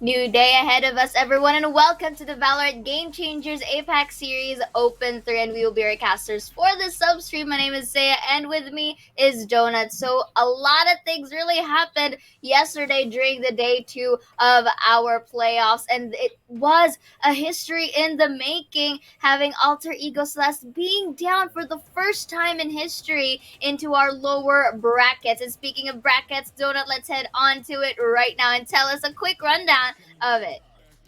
New day ahead of us, everyone, and welcome to the Valorant Game Changers APAC Series Open 3, and we will be your casters for the substream. My name is Saya, and with me is Donut. So, a lot of things really happened yesterday during the day 2 of our playoffs, and it was a history in the making, having Alter Ego Celeste being down for the first time in history into our lower brackets. And speaking of brackets, Donut, let's head on to it right now and tell us a quick rundown of it.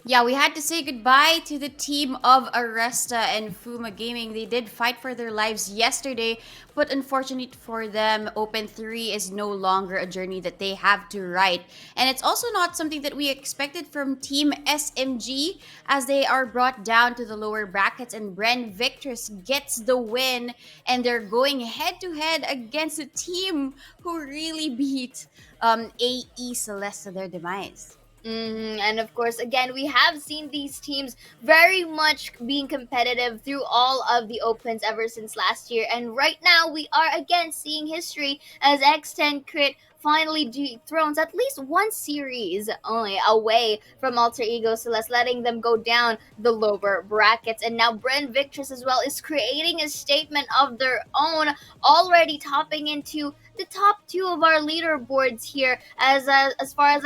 Yeah, we had to say goodbye to the team of Aresta and Fuma Gaming. They did fight for their lives yesterday, but unfortunately for them, Open 3 is no longer a journey that they have to write. And it's also not something that we expected from Team SMG as they are brought down to the lower brackets and Bren Victress gets the win and they're going head to head against a team who really beat AE Celeste to their demise. And of course, again, we have seen these teams very much being competitive through all of the opens ever since last year. And right now, we are again seeing history as X10 Crit finally dethrones at least one series only away from Alter Ego Celeste, letting them go down the lower brackets. And now Bren Victress as well is creating a statement of their own, already topping into the top two of our leaderboards here. As far as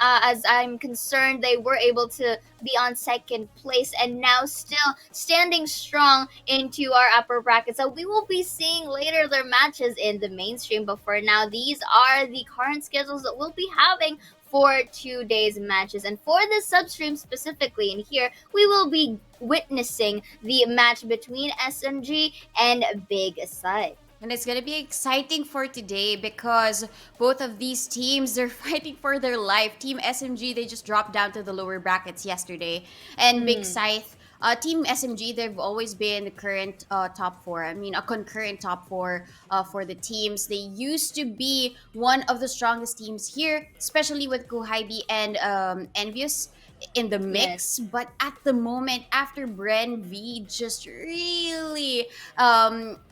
as I'm concerned, they were able to be on second place and now still standing strong into our upper bracket. So we will be seeing later their matches in the mainstream. But for now, these are the current schedules that we'll be having for 2 days matches. And for this substream specifically, in here we will be witnessing the match between SMG and Big Scythe. And it's gonna be exciting for today because both of these teams they're fighting for their life. Team SMG they just dropped down to the lower brackets yesterday, and Big Mm. Scythe. Team SMG, they've always been the current top four. I mean, a concurrent top four for the teams. They used to be one of the strongest teams here, especially with Kuhaibi and Envious in the Yes. mix. But at the moment, after Bren V just really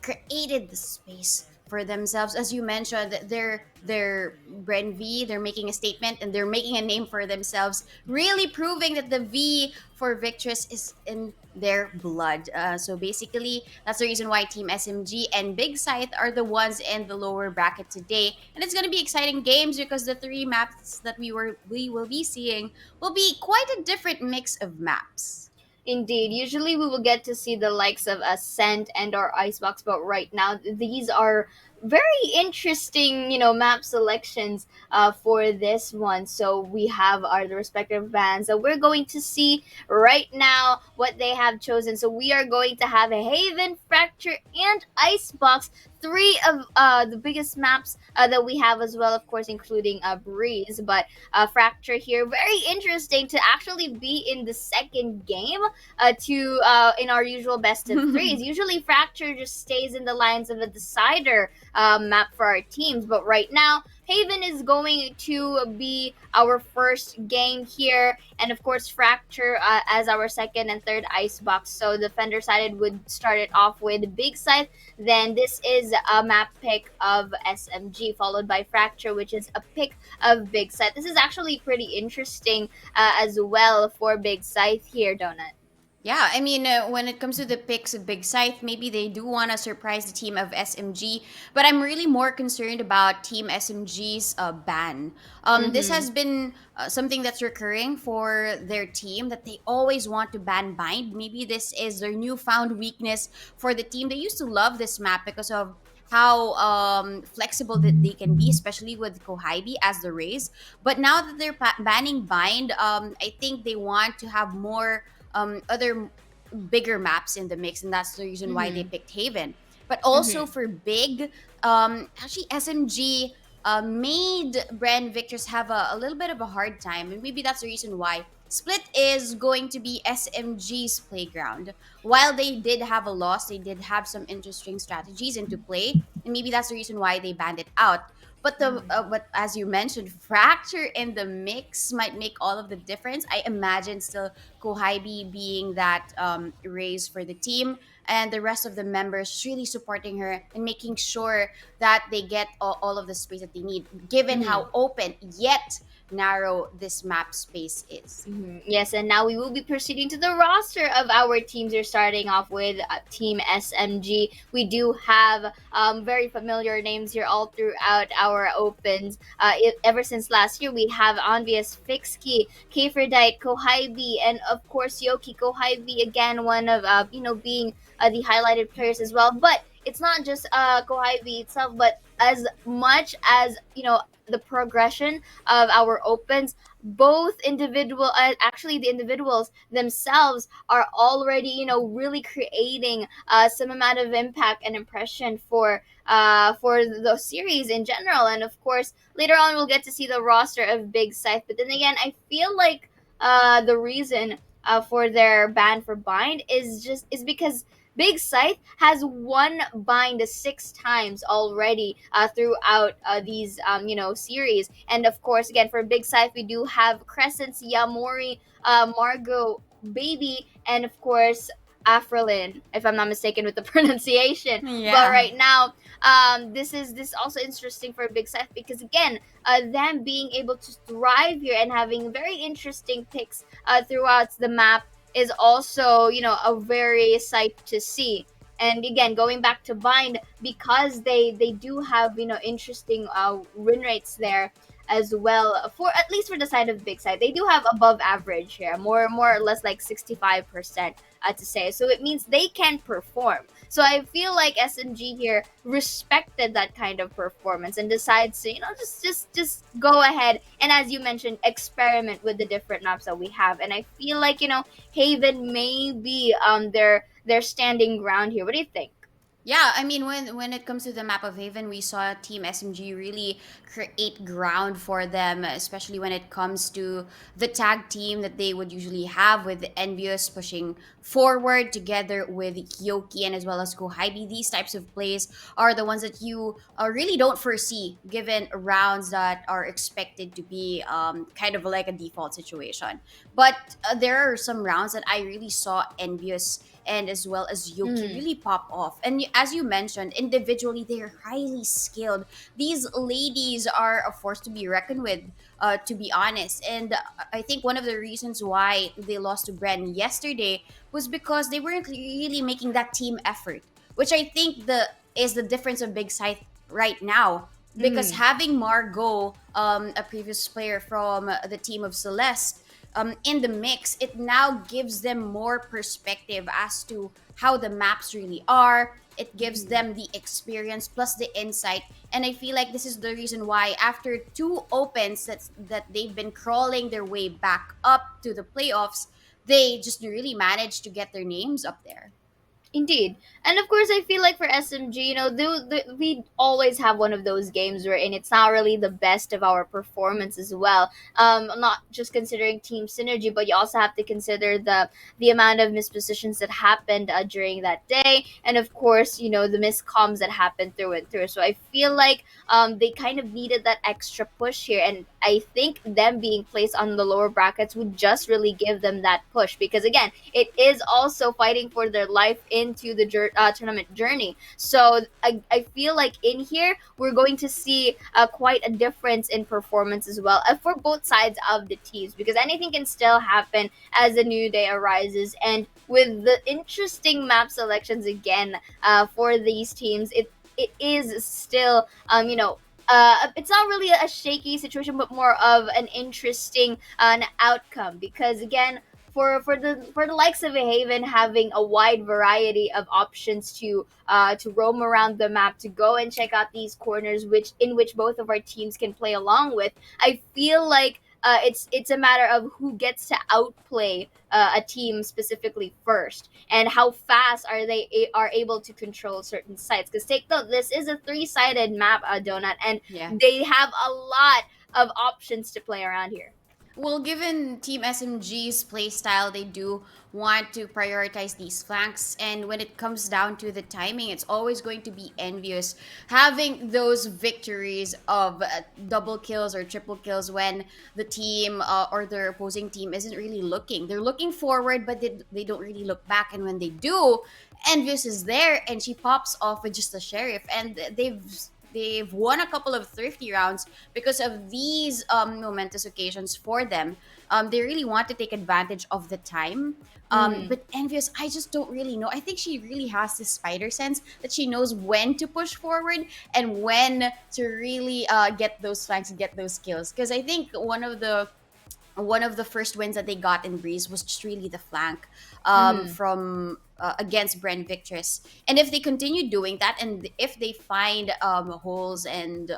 created the space for themselves. As you mentioned, they're Bren V, they're making a statement and they're making a name for themselves, really proving that the V for Victress is in their blood. So basically, that's the reason why Team SMG and Big Scythe are the ones in the lower bracket today. And it's gonna be exciting games because the three maps that we will be seeing will be quite a different mix of maps. Indeed. Usually we will get to see the likes of Ascent and our Icebox, but right now these are very interesting, map selections for this one. So we have our respective bands that we're going to see right now what they have chosen. So we are going to have a Haven, Fracture, and Icebox. Three of the biggest maps that we have as well, of course, including Breeze. But Fracture here, very interesting to actually be in the second game to in our usual best of threes. Usually, Fracture just stays in the lines of a decider map for our teams, but right now, Haven is going to be our first game here, and of course, Fracture as our second and third icebox. So, Defender sided would start it off with Big Scythe. Then, this is a map pick of SMG, followed by Fracture, which is a pick of Big Scythe. This is actually pretty interesting as well for Big Scythe here, Donut. Yeah, I mean, when it comes to the picks of Big Scythe, maybe they do want to surprise the team of SMG, but I'm really more concerned about Team SMG's ban. This Mm-hmm. has been something that's recurring for their team that they always want to ban bind. Maybe this is their newfound weakness for the team. They used to love this map because of how flexible that they can be, especially with Kohaibi as the race. But now that they're banning bind, I think they want to have more other bigger maps in the mix, and that's the reason why they Mm-hmm. picked Haven. But also Mm-hmm. for Big, actually SMG made Brand Victors have a little bit of a hard time, and maybe that's the reason why Split is going to be SMG's playground. While they did have a loss, they did have some interesting strategies into play, and maybe that's the reason why they banned it out. But as you mentioned, fracture in the mix might make all of the difference. I imagine still Kohaibi being that raise for the team, and the rest of the members really supporting her and making sure that they get all of the space that they need, given Mhm. how open yet narrow this map space is. Mhm. Yes, and now we will be proceeding to the roster of our teams. We're starting off with Team SMG. We do have very familiar names here all throughout our opens. Ever since last year, we have Envious, Fixkey, Kferdite, Kohaibi, and of course Yoki. Kohaibi again, one of being the highlighted players as well. But it's not just Kohaibi itself, but as much as the progression of our opens, both actually the individuals themselves are already really creating some amount of impact and impression for the series in general. And of course later on we'll get to see the roster of Big Scythe, but then again I feel like the reason for their ban for bind is because Big Scythe has won bind 6 times already throughout these series. And of course, again for Big Scythe, we do have Crescents, Yamori, Margot, Baby, and of course Afrolin, if I'm not mistaken with the pronunciation. But Yeah. right now, this is also interesting for Big Scythe because again, them being able to thrive here and having very interesting picks throughout the map is also a very sight to see. And again, going back to bind, because they do have interesting win rates there as well, for at least for the side of Big Side, they do have above average here, more or less like 65% to say. So it means they can perform. So I feel like SMG here respected that kind of performance and decides to just go ahead and, as you mentioned, experiment with the different maps that we have. And I feel like Haven may be their standing ground here. What do you think? Yeah, I mean, when it comes to the map of Haven, we saw Team SMG really create ground for them, especially when it comes to the tag team that they would usually have with Envious pushing forward together with Kyoki and as well as Kohaibi. These types of plays are the ones that you really don't foresee given rounds that are expected to be kind of like a default situation. But there are some rounds that I really saw Envious and as well as Yoki Mm, really pop off. And as you mentioned, individually they're highly skilled. These ladies are a force to be reckoned with, to be honest. And I think one of the reasons why they lost to Bren yesterday was because they weren't really making that team effort, which I think the is the difference of Big Scythe right now. Because mm, having Margot, a previous player from the team of Celeste, in the mix, it now gives them more perspective as to how the maps really are. It gives mm. them the experience plus the insight, and I feel like this is the reason why after two opens that they've been crawling their way back up to the playoffs, they just really managed to get their names up there. Indeed. And of course, I feel like for SMG, we always have one of those games wherein it's not really the best of our performance as well. Not just considering team synergy, but you also have to consider the amount of mispositions that happened during that day. And of course, the miscoms that happened through and through. So I feel like they kind of needed that extra push here. And I think them being placed on the lower brackets would just really give them that push because, again, it is also fighting for their life into the tournament journey. So I feel like in here we're going to see quite a difference in performance as well for both sides of the teams because anything can still happen as a new day arises. And with the interesting map selections again for these teams, it is still it's not really a shaky situation, but more of an interesting an outcome because again, for the likes of a Haven having a wide variety of options to roam around the map to go and check out these corners which both of our teams can play along with. I feel like it's a matter of who gets to outplay a team specifically first and how fast are able to control certain sites because take note, this is a three-sided map, donut, and Yeah. they have a lot of options to play around here. Well, given Team SMG's playstyle, they do want to prioritize these flanks. And when it comes down to the timing, it's always going to be envious having those victories of double kills or triple kills when the team or their opposing team isn't really looking. They're looking forward, but they don't really look back. And when they do, Envious is there, and she pops off with just a sheriff, and they've won a couple of thrifty rounds because of these momentous occasions for them. They really want to take advantage of the time. Mm-hmm. But Envious, I just don't really know. I think she really has this spider sense that she knows when to push forward and when to really get those flanks and get those kills. Because I think one of the first wins that they got in Breeze was just really the flank Mm-hmm. from against Brent Victress. And if they continue doing that, and if they find holes and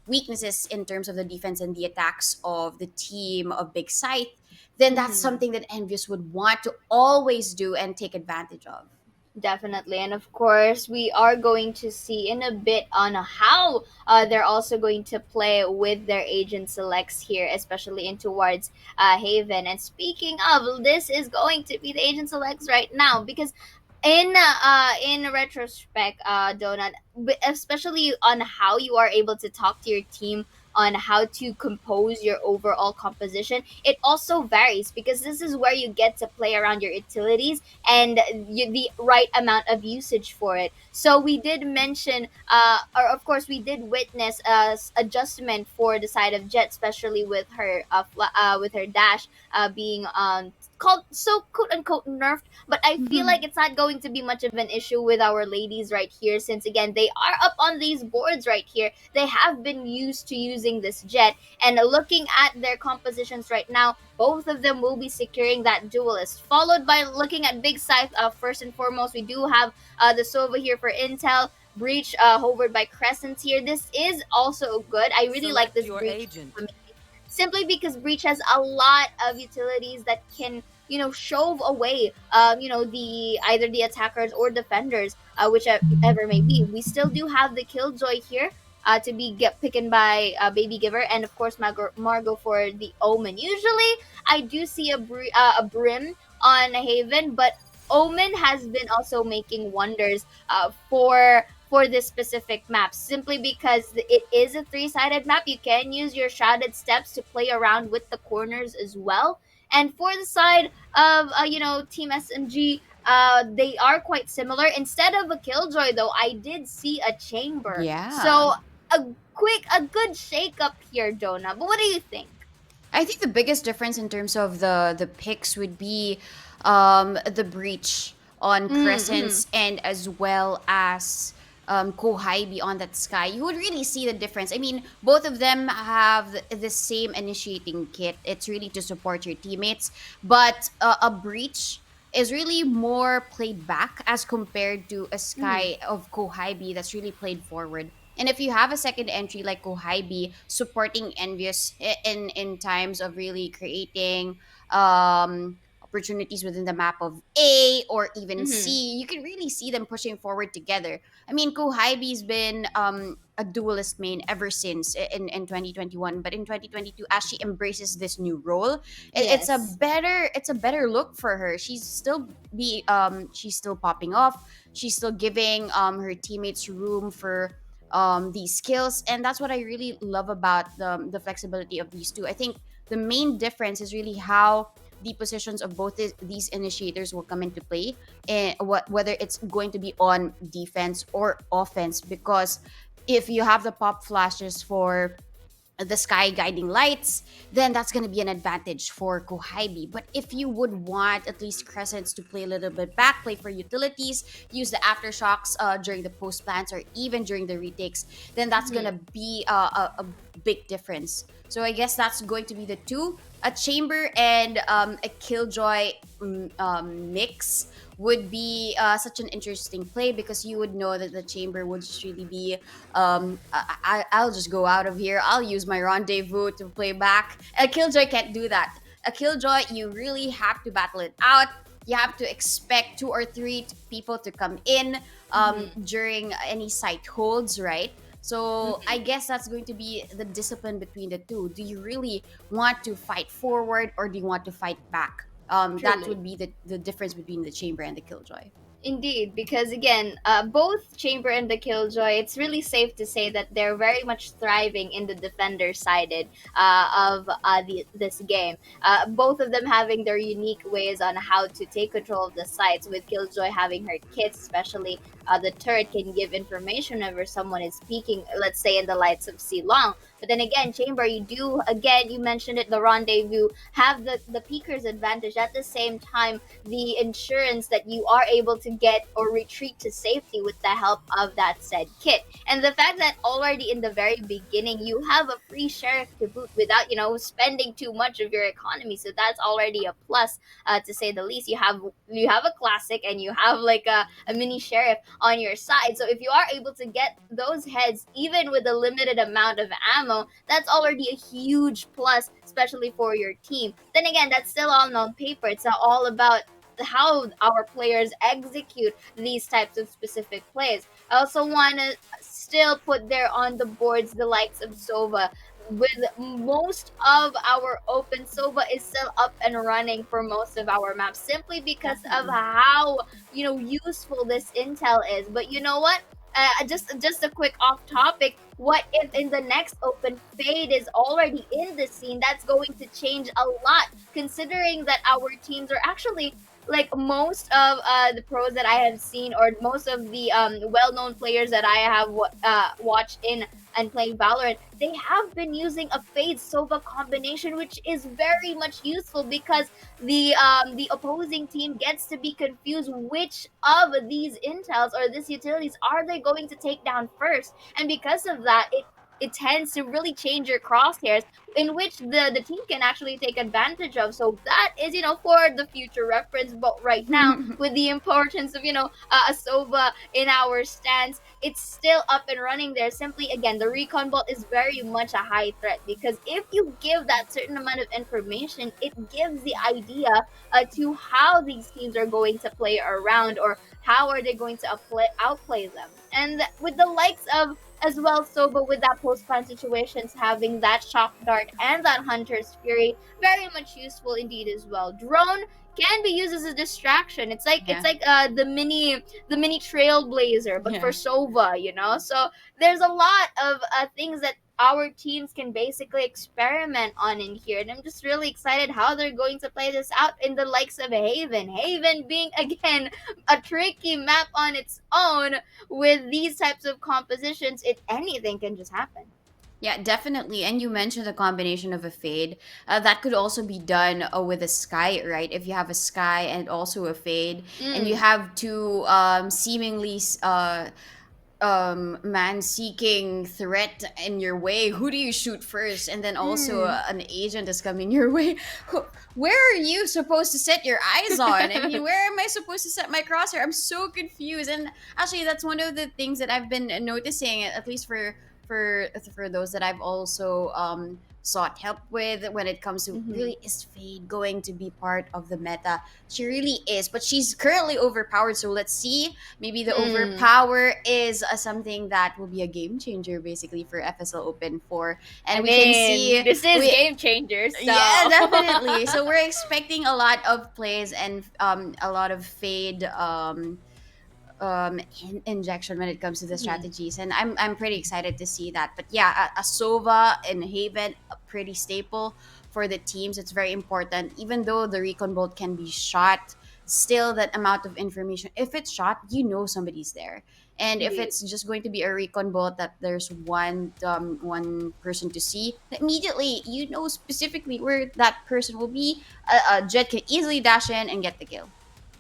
weaknesses in terms of the defense and the attacks of the team of Big Scythe, then that's Mm-hmm. something that Envious would want to always do and take advantage of. Definitely. And of course, we are going to see in a bit on how they're also going to play with their agent selects here, especially in towards Haven. And speaking of, this is going to be the agent selects right now because in retrospect, Donut, especially on how you are able to talk to your team on how to compose your overall composition, it also varies because this is where you get to play around your utilities and the right amount of usage for it. So we did mention, or of course, we did witness adjustment for the side of Jet, especially with her dash being called so quote unquote nerfed. But I feel like it's not going to be much of an issue with our ladies right here, since again they are up on these boards right here. They have been used to using this Jet, and looking at their compositions right now, both of them will be securing that duelist. Followed by looking at Big Scythe, first and foremost, we do have the Sova here for Intel. Breach hovered by Crescents here. This is also good. I really like Select this your Breach agent. simply because Breach has a lot of utilities that can shove away the either the attackers or defenders, whichever may be. We still do have the Killjoy here to be get picking by Baby Giver, and of course Margot for the Omen. Usually I do see a Brim on Haven, but Omen has been also making wonders for this specific map, simply because it is a three-sided map. You can use your shrouded steps to play around with the corners as well. And for the side of Team SMG, they are quite similar. Instead of a Killjoy, though, I did see a Chamber. Yeah. So a good shake up here, Jonah. But what do you think? I think the biggest difference in terms of the picks would be the breach on Mm-hmm. Crescents and as well as Kohai beyond that sky. You would really see the difference. I mean, both of them have the same initiating kit. It's really to support your teammates, but a breach is really more played back as compared to a Mm-hmm. sky of Kohai that's really played forward. And if you have a second entry like Kohaibi supporting Envious in times of really creating opportunities within the map of A or even Mm-hmm. C, you can really see them pushing forward together. I mean, Kohaibi's been a duelist main ever since in 2021, but in 2022, as she embraces this new role, Yes. it's a better look for her. She's still popping off. She's still giving her teammates room for these skills, and that's what I really love about the flexibility of these two. I think the main difference is really how the positions of both these initiators will come into play, and whether it's going to be on defense or offense. Because if you have the pop flashes for the sky guiding lights, then that's going to be an advantage for Kohaibi. But if you would want at least Crescents to play a little bit back, play for utilities, use the aftershocks during the post plants or even during the retakes, then that's going to Mm-hmm. be a big difference. So I guess that's going to be the two. A chamber and a killjoy mix would be such an interesting play, because you would know that the chamber would just really be I'll just go out of here. I'll use my rendezvous to play back. A killjoy can't do that. A killjoy, you really have to battle it out. You have to expect two or three people to come in Mm-hmm. during any site holds, right? So I Mm-hmm. guess that's going to be the discipline between the two. Do you really want to fight forward or do you want to fight back? That Truly. would be the difference between the chamber and the killjoy. Indeed, because again, both Chamber and the Killjoy, it's really safe to say that they're very much thriving in the defender sided of this game. Both of them having their unique ways on how to take control of the sites, with Killjoy having her kits, especially the turret can give information whenever someone is peeking, let's say in the lights of Long. But then again, Chamber, you do, again, you mentioned it, the rendezvous, have the peeker's advantage. At the same time, the insurance that you are able to get or retreat to safety with the help of that said kit. And the fact that already in the very beginning you have a free sheriff to boot without, spending too much of your economy. So that's already a plus, to say the least. You have a classic and you have like a mini sheriff on your side. So if you are able to get those heads even with a limited amount of ammo, that's already a huge plus, especially for your team. Then again, that's still all on paper. It's all about how our players execute these types of specific plays. I also want to still put there on the boards the likes of Sova. With most of our open, Sova is still up and running for most of our maps simply because of Definitely. how useful this intel is. But you know what? Just a quick off topic. What if in the next open Fade is already in the scene? That's going to change a lot, considering that our teams are actually like most of the pros that I have seen, or most of the well-known players that I have watched in and playing Valorant, they have been using a Fade Sova combination, which is very much useful because the opposing team gets to be confused which of these intels or these utilities are they going to take down first, and because of that, it tends to really change your crosshairs, in which the team can actually take advantage of. So that is, for the future reference. But right now, with the importance of, a Sova in our stance, it's still up and running there. Simply, again, the recon bot is very much a high threat, because if you give that certain amount of information, it gives the idea to how these teams are going to play around, or how are they going to outplay them. And with the likes of as well, so but with that post plan situations, having that shock dart and that hunter's fury, very much useful indeed as well. Drone can be used as a distraction. It's like it's Yeah. like the mini trailblazer, but for Yeah. Sova. So there's a lot of things that our teams can basically experiment on in here, and I'm just really excited how they're going to play this out in the likes of Haven being again a tricky map on its own. With these types of compositions, anything can just happen. Yeah, definitely. And you mentioned the combination of a fade. That could also be done with a sky, right? If you have a sky and also a fade, and you Mm. have two seemingly man seeking threat in your way, who do you shoot first? And then also Mm. an agent is coming your way. Where are you supposed to set your eyes on? I mean, where am I supposed to set my crosshair? I'm so confused. And actually, that's one of the things that I've been noticing, at least for those that I've also sought help with when it comes to, Mm-hmm. really, is Fade going to be part of the meta? She really is, but she's currently overpowered. So let's see. Maybe the Mm. overpower is something that will be a game changer basically for FSL Open 4. I And we can mean, see this is we game changer, yeah, so. definitely. So we're expecting a lot of plays and a lot of Fade injection when it comes to the Mhm. strategies, and I'm pretty excited to see that. But yeah, a Sova and Haven, a pretty staple for the teams. It's very important, even though the recon bolt can be shot, still that amount of information, if it's shot, somebody's there. And if Indeed. it's just going to be a recon bolt that there's one person to see, immediately specifically where that person will be. A jet can easily dash in and get the kill.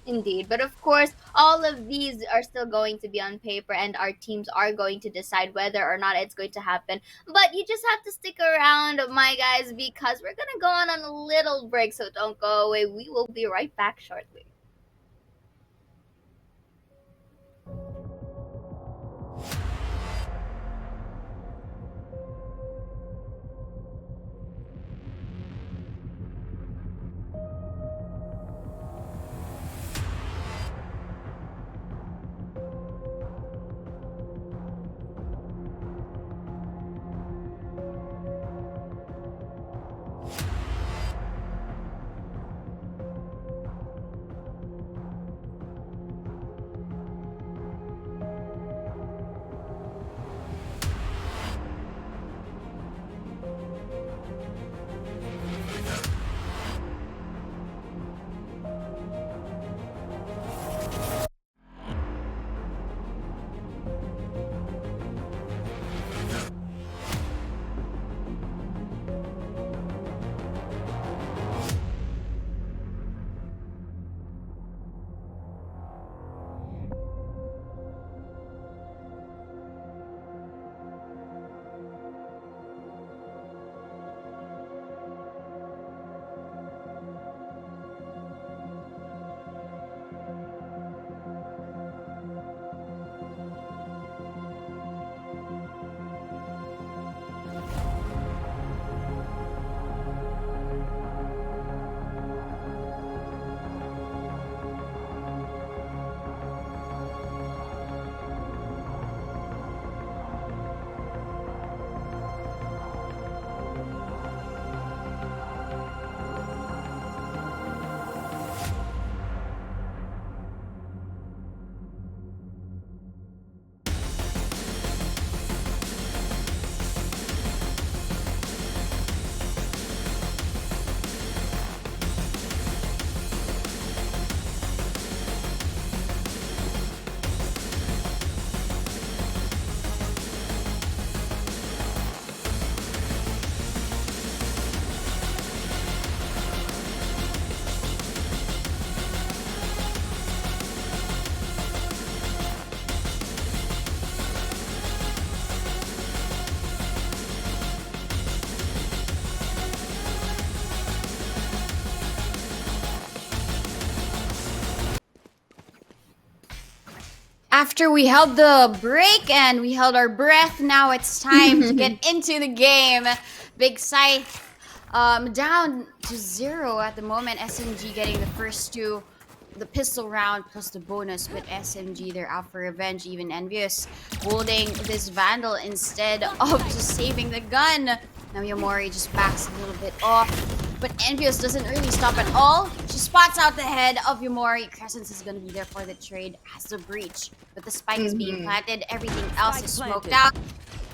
Indeed. But of course, all of these are still going to be on paper, and our teams are going to decide whether or not it's going to happen. But you just have to stick around, my guys, because we're going to go on a little break. So don't go away. We will be right back shortly. After we held the break and we held our breath, now it's time to get into the game. Big Scythe down to 0 at the moment. SMG getting the first two, the pistol round plus the bonus with SMG. They're out for revenge. Even Envious holding this Vandal instead of just saving the gun. Now Yomori just backs a little bit off. But Envious doesn't really stop at all. She spots out the head of Yomori. Crescent is going to be there for the trade as the breach. But the spike is being planted. Everything else is smoked out.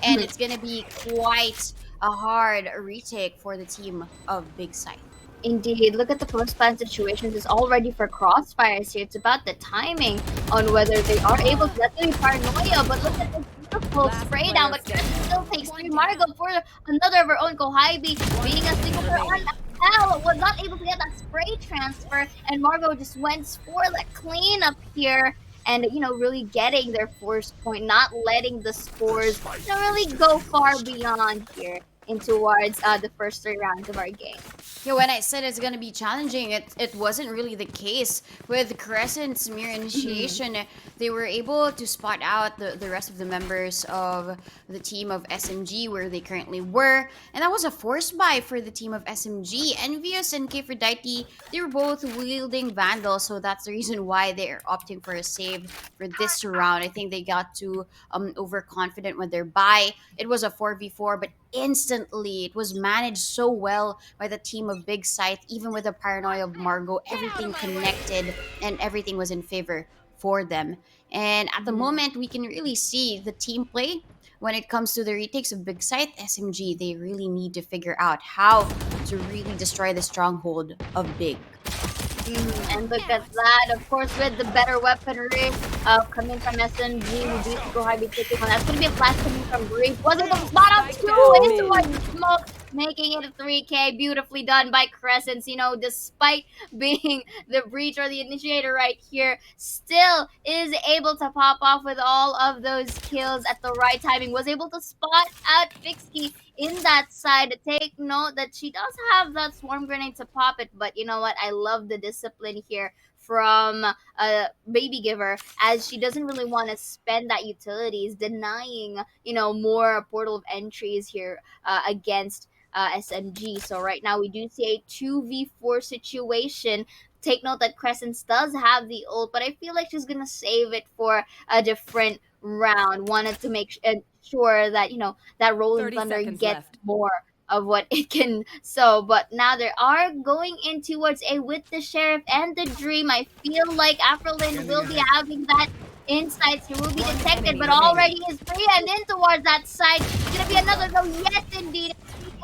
And it's going to be quite a hard retake for the team of Big Scythe. Indeed, look at the post-plan situations. It's all ready for crossfires here. It's about the timing on whether they are able to. That's going to be paranoia, but look at this beautiful spray down. But Kristen still takes 3. Margot for another of her own. Kohaibi being a single player on hell was not able to get that spray transfer, and Margot just went for the cleanup here. And, really getting their first point, not letting the scores, really go far beyond here in towards the first 3 rounds of our game. Yeah, when I said it's gonna be challenging, it wasn't really the case. With Crescent's mere initiation, they were able to spot out the rest of the members of the team of SMG where they currently were. And that was a force buy for the team of SMG. Envious and Kphrodite, they were both wielding Vandal, so that's the reason why they're opting for a save for this round. I think they got too overconfident with their buy. It was a 4v4, but instantly it was managed so well by the team of Big Scythe. Even with the paranoia of Margot, everything connected and everything was in favor for them. And at the moment, we can really see the team play when it comes to the retakes of Big Scythe. SMG, they really need to figure out how to really destroy the stronghold of Big. And look at that, of course, with the better weaponry coming from SMG. We do see Kohaibi taking one. That's going to be a flash coming from Breeze. Was it the spot up 2 into one smoke, making it a 3K. Beautifully done by Crescents. Despite being the breach or the initiator right here, still is able to pop off with all of those kills at the right timing. Was able to spot out Fixkey in that side. Take note that she does have that swarm grenade to pop it, but you know what? I love the discipline here from Baby Giver, as she doesn't really want to spend that utilities, denying more portal of entries here against SMG. So right now we do see a 2v4 situation. Take note that Crescents does have the ult, but I feel like she's gonna save it for a different round. Wanted to make sure that that Rolling Thunder gets left. More of what it can. So, but now they are going in towards a with the Sheriff and the Dream. I feel like Afrolin will be having that insights. He will be detected, but already is free and in towards that side. It's gonna be another go. Yes, indeed.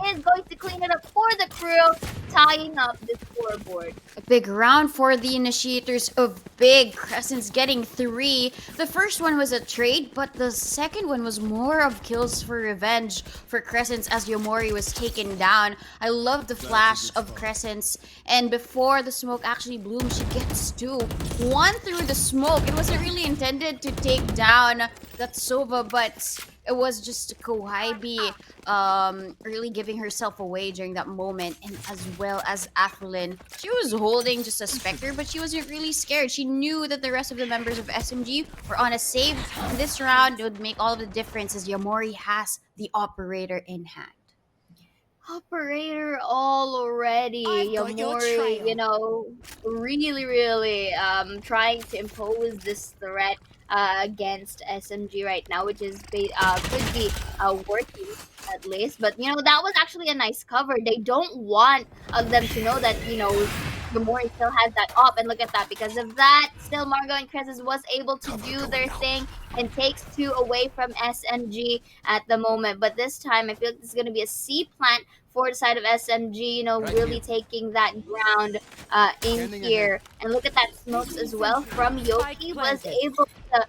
He is going to clean it up for the crew, tying up the scoreboard. A big round for the initiators of Big. Crescent's getting 3. The first one was a trade, but the second one was more of kills for revenge for Crescents as Yomori was taken down. I love the flash of Crescents, and before the smoke actually blooms, she gets 2. 1 through the smoke. It wasn't really intended to take down that Sova, but it was just Kohaibi really giving herself away during that moment, and as well as Afrolin. She was holding just a Spectre, but she wasn't really scared. She knew that the rest of the members of SMG were on a save. In this round, it would make all the difference as Yomori has the Operator in hand. Operator already. Yomori, really trying to impose this threat against SMG right now, which is could be working at least. But that was actually a nice cover. They don't want them to know that Yomori still has that op, and look at that. Because of that, still Margot and Crescents was able to do their thing and takes 2 away from SMG at the moment. But this time, I feel like this is going to be a C plant for the side of SMG, really taking that ground in here. And look at that smokes as well from Yoki. Was able to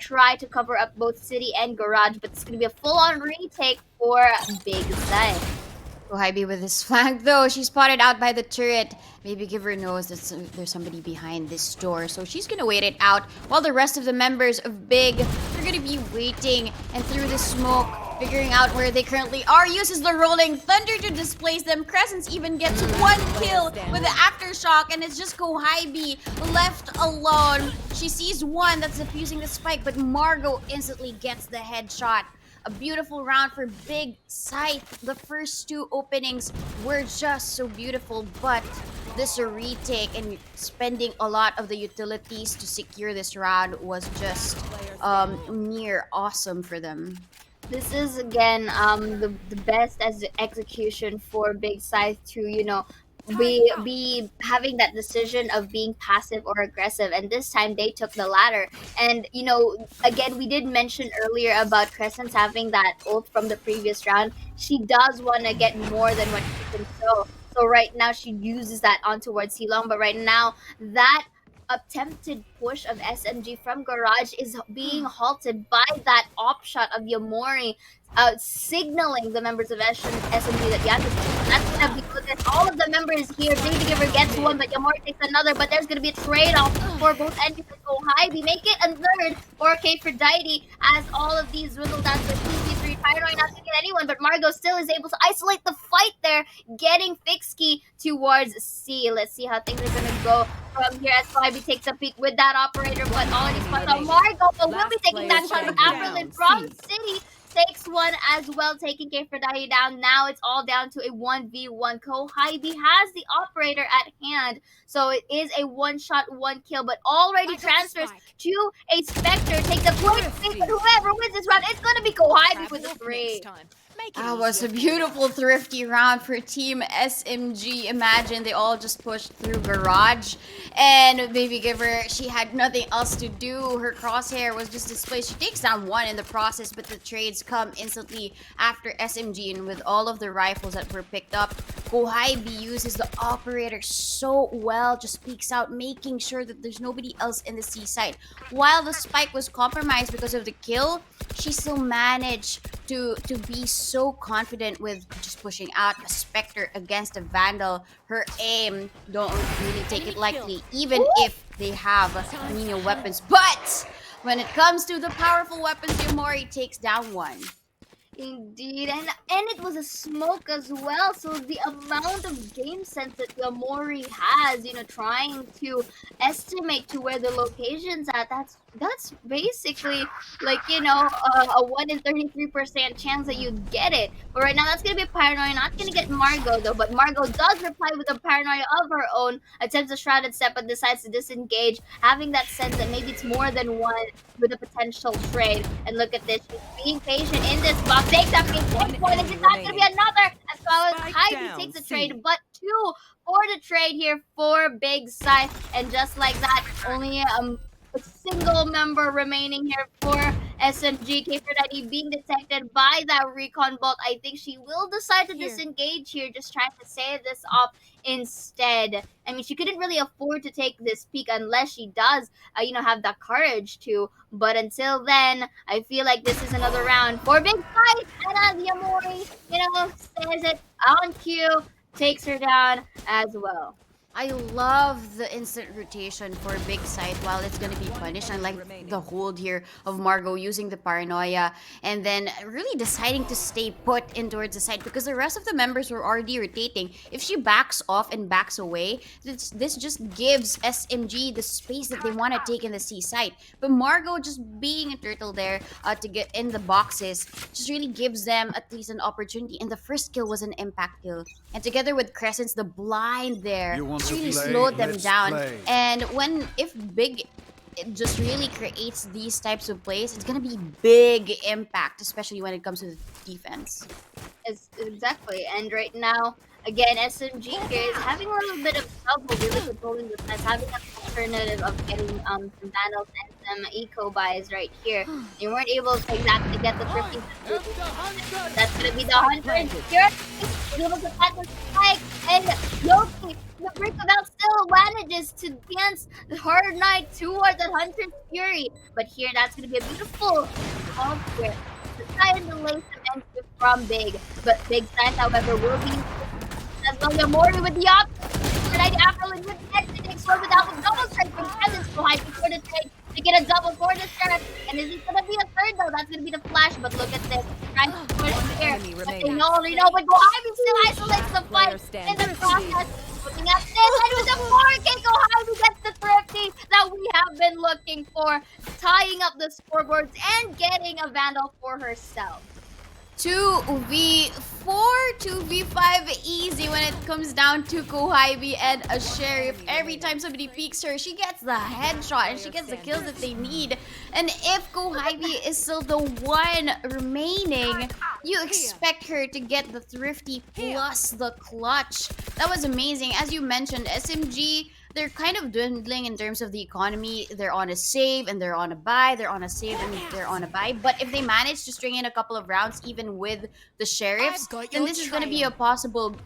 try to cover up both City and Garage, but it's going to be a full-on retake for Big Scythe. Kohaibi with his flank, though. She's spotted out by the turret. Maybe Giver knows that there's somebody behind this door, so she's gonna wait it out while the rest of the members of Big are gonna be waiting. And through the smoke, Figuring out where they currently are, uses the rolling thunder to displace them. Crescents even gets one kill with the aftershock, and it's just Kohibi left alone. She sees one that's defusing the spike, but Margot instantly gets the headshot. A beautiful round for Big Scythe. The first two openings were just so beautiful, but this retake and spending a lot of the utilities to secure this round was just near awesome for them. This is again the best as execution for Big Scythe to be having that decision of being passive or aggressive, and this time they took the latter. And again, we did mention earlier about Crescents having that ult from the previous round. She does want to get more than what she can show, so right now she uses that on towards Silong, but right now that attempted push of SMG from Garage is being halted by that op shot of Yamori, signaling the members of SMG that that's gonna be good. And all of the members here, Baby Giver gets one, but Yamori takes another. But there's gonna be a trade-off for both entities. Go high, we make it a third 4K for Deity as all of these dwindle down to 2v3. Pyroid not to get anyone, but Margot still is able to isolate the fight there, getting Fixkey towards C. Let's see how things are gonna go from here as Fibi takes a peek with that operator, but already spots out Margot, but will be taking that shot. But Avril from City takes one as well, taking K for Dai down. Now it's all down to a 1v1. Kohibi has the operator at hand, so it is a one-shot, one kill, but already transfers to a Spectre. Takes a point, but whoever wins this round, it's going to be Kohibi with the 3. That was a beautiful, thrifty round for Team SMG. Imagine they all just pushed through Garage. And Baby Giver, she had nothing else to do. Her crosshair was just displaced. She takes down one in the process, but the trades come instantly after SMG. And with all of the rifles that were picked up, Kohibi uses the operator so well. Just peeks out, making sure that there's nobody else in the C side. While the spike was compromised because of the kill, she still managed to be so confident with just pushing out a Spectre against a Vandal. Her aim, don't really take it lightly, even if they have Nino weapons. But when it comes to the powerful weapons, Yamori takes down one. Indeed, and it was a smoke as well. So the amount of game sense that Yamori has, trying to estimate to where the location's at, that's basically like a 1 in 33% chance that you get it. But right now that's gonna be Paranoia, not gonna get Margot though. But Margot does reply with a Paranoia of her own, attempts a shrouded step, but decides to disengage, having that sense that maybe it's more than one with a potential trade. And look at this, she's being patient in this box. Takes up a point, and it's not gonna be another as well as Heidi takes a trade, but 2 for the trade here for Big Scythe. And just like that, only a single member remaining here for SMG. Kfer Daddy being detected by that recon bolt. I think she will decide to disengage here, just trying to save this up instead. I mean, she couldn't really afford to take this peek unless she does, have the courage to. But until then, I feel like this is another round for Big Fight. And as Yamori, says it on cue, takes her down as well. I love the instant rotation for Big Scythe while it's gonna be punished. I like the hold here of Margot using the Paranoia and then really deciding to stay put in towards the side because the rest of the members were already rotating. If she backs off and backs away, this just gives SMG the space that they want to take in the C side. But Margot just being a turtle there to get in the boxes just really gives them at least an opportunity. And the first kill was an impact kill. And together with Crescents, the blind there really slowed them down. And if Big just really creates these types of plays, it's gonna be big impact, especially when it comes to the defense. Exactly. And right now, again, SMG here is having a little bit of trouble really controlling the fence, having an alternative of getting some vandals and some eco buys right here. They weren't able to exactly get the 50. That's gonna be the hunter here. He's able to plant the spike, and Loki, the break about still manages to dance her knight towards the hunter's fury. But here, that's gonna be a beautiful call here. The side and the lace of entry from Big, but Big Scythe, however, will be as well. Yamori with the option. Tonight, Avril with the exit takes one without a double strike from Presence behind before the trade. to get a double for the sheriff. And is it gonna be a third though? That's gonna be the flash. But look at this, trying to push One here. enemy But they remaining. know already know. But Gohabi still isolates the fight Player in the standing. process. Looking at this, and with the 4K, Gohabi gets the thrifty that we have been looking for, tying up the scoreboards and getting a vandal for herself. 2v4, 2v5 easy when it comes down to Kohibi and a sheriff. Every time somebody peeks her, she gets the headshot and she gets the kills that they need. And if Kohibi is still the one remaining, you expect her to get the thrifty plus the clutch. That was amazing. As you mentioned, SMG, they're kind of dwindling in terms of the economy. They're on a save and they're on a buy. They're on a save and they're on a buy. But if they manage to string in a couple of rounds, even with the sheriffs, then this is going to be a possible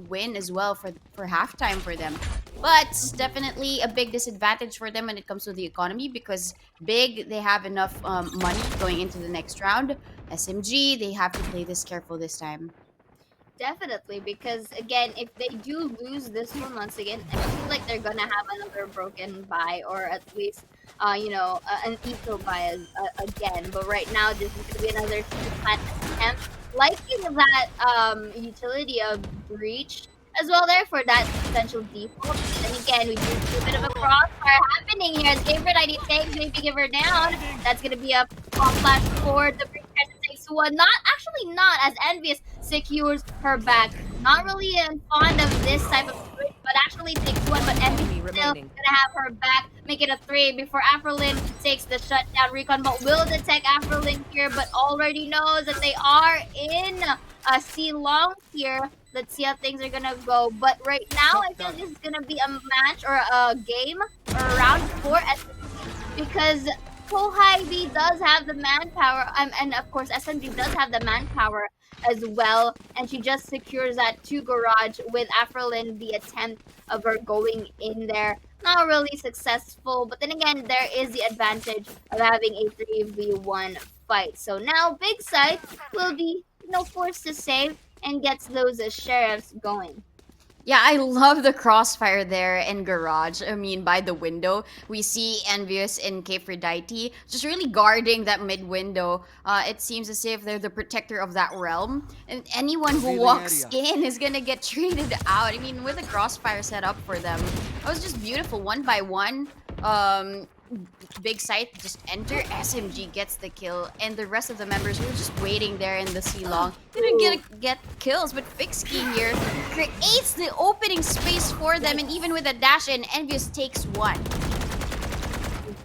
win as well for halftime for them. But definitely a big disadvantage for them when it comes to the economy because Big, they have enough money going into the next round. SMG, they have to play this careful this time. Definitely, because again, if they do lose this one once again, I feel like they're gonna have another broken buy, or at least, an eco buy again. But right now, this is gonna be another plant attempt, liking that utility of breach as well there for that potential default. And again, we do see a bit of a crossfire happening here as Gabriel ID takes, maybe give her down. That's gonna be a pop flash for the breach. Not actually not as Envious secures her back. Not really fond of this type of switch, but actually takes one. But Envious still gonna have her back, make it a 3 before Afrolin takes the shutdown recon. But will detect Afrolin here, but already knows that they are in C long here. Let's see how things are gonna go. But right now, I feel this is gonna be a match or a game or a round for because Kohibi does have the manpower, and of course SMG does have the manpower as well, and she just secures that 2 garage with Afrolin, the attempt of her going in there. Not really successful, but then again, there is the advantage of having a 3v1 fight. So now Big Scythe will be, forced to save and gets those sheriffs going. Yeah, I love the crossfire there in Garage. I mean, by the window, we see Envious and Aphrodite just really guarding that mid window. It seems as if they're the protector of that realm. And anyone who walks in is gonna get traded out. I mean, with the crossfire set up for them, it was just beautiful. One by one, Big Scythe just enter, SMG gets the kill, and the rest of the members were just waiting there in the C-Long. Didn't get kills, but Fixkey here creates the opening space for them, and even with a dash in, Envious takes one.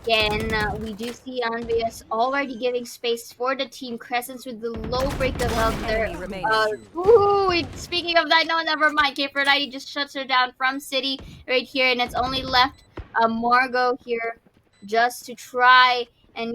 Again, we do see Envious already giving space for the team Crescents with the low break of health there. Speaking of that, no, never mind. Aphrodite just shuts her down from City right here, and it's only left Margot here just to try and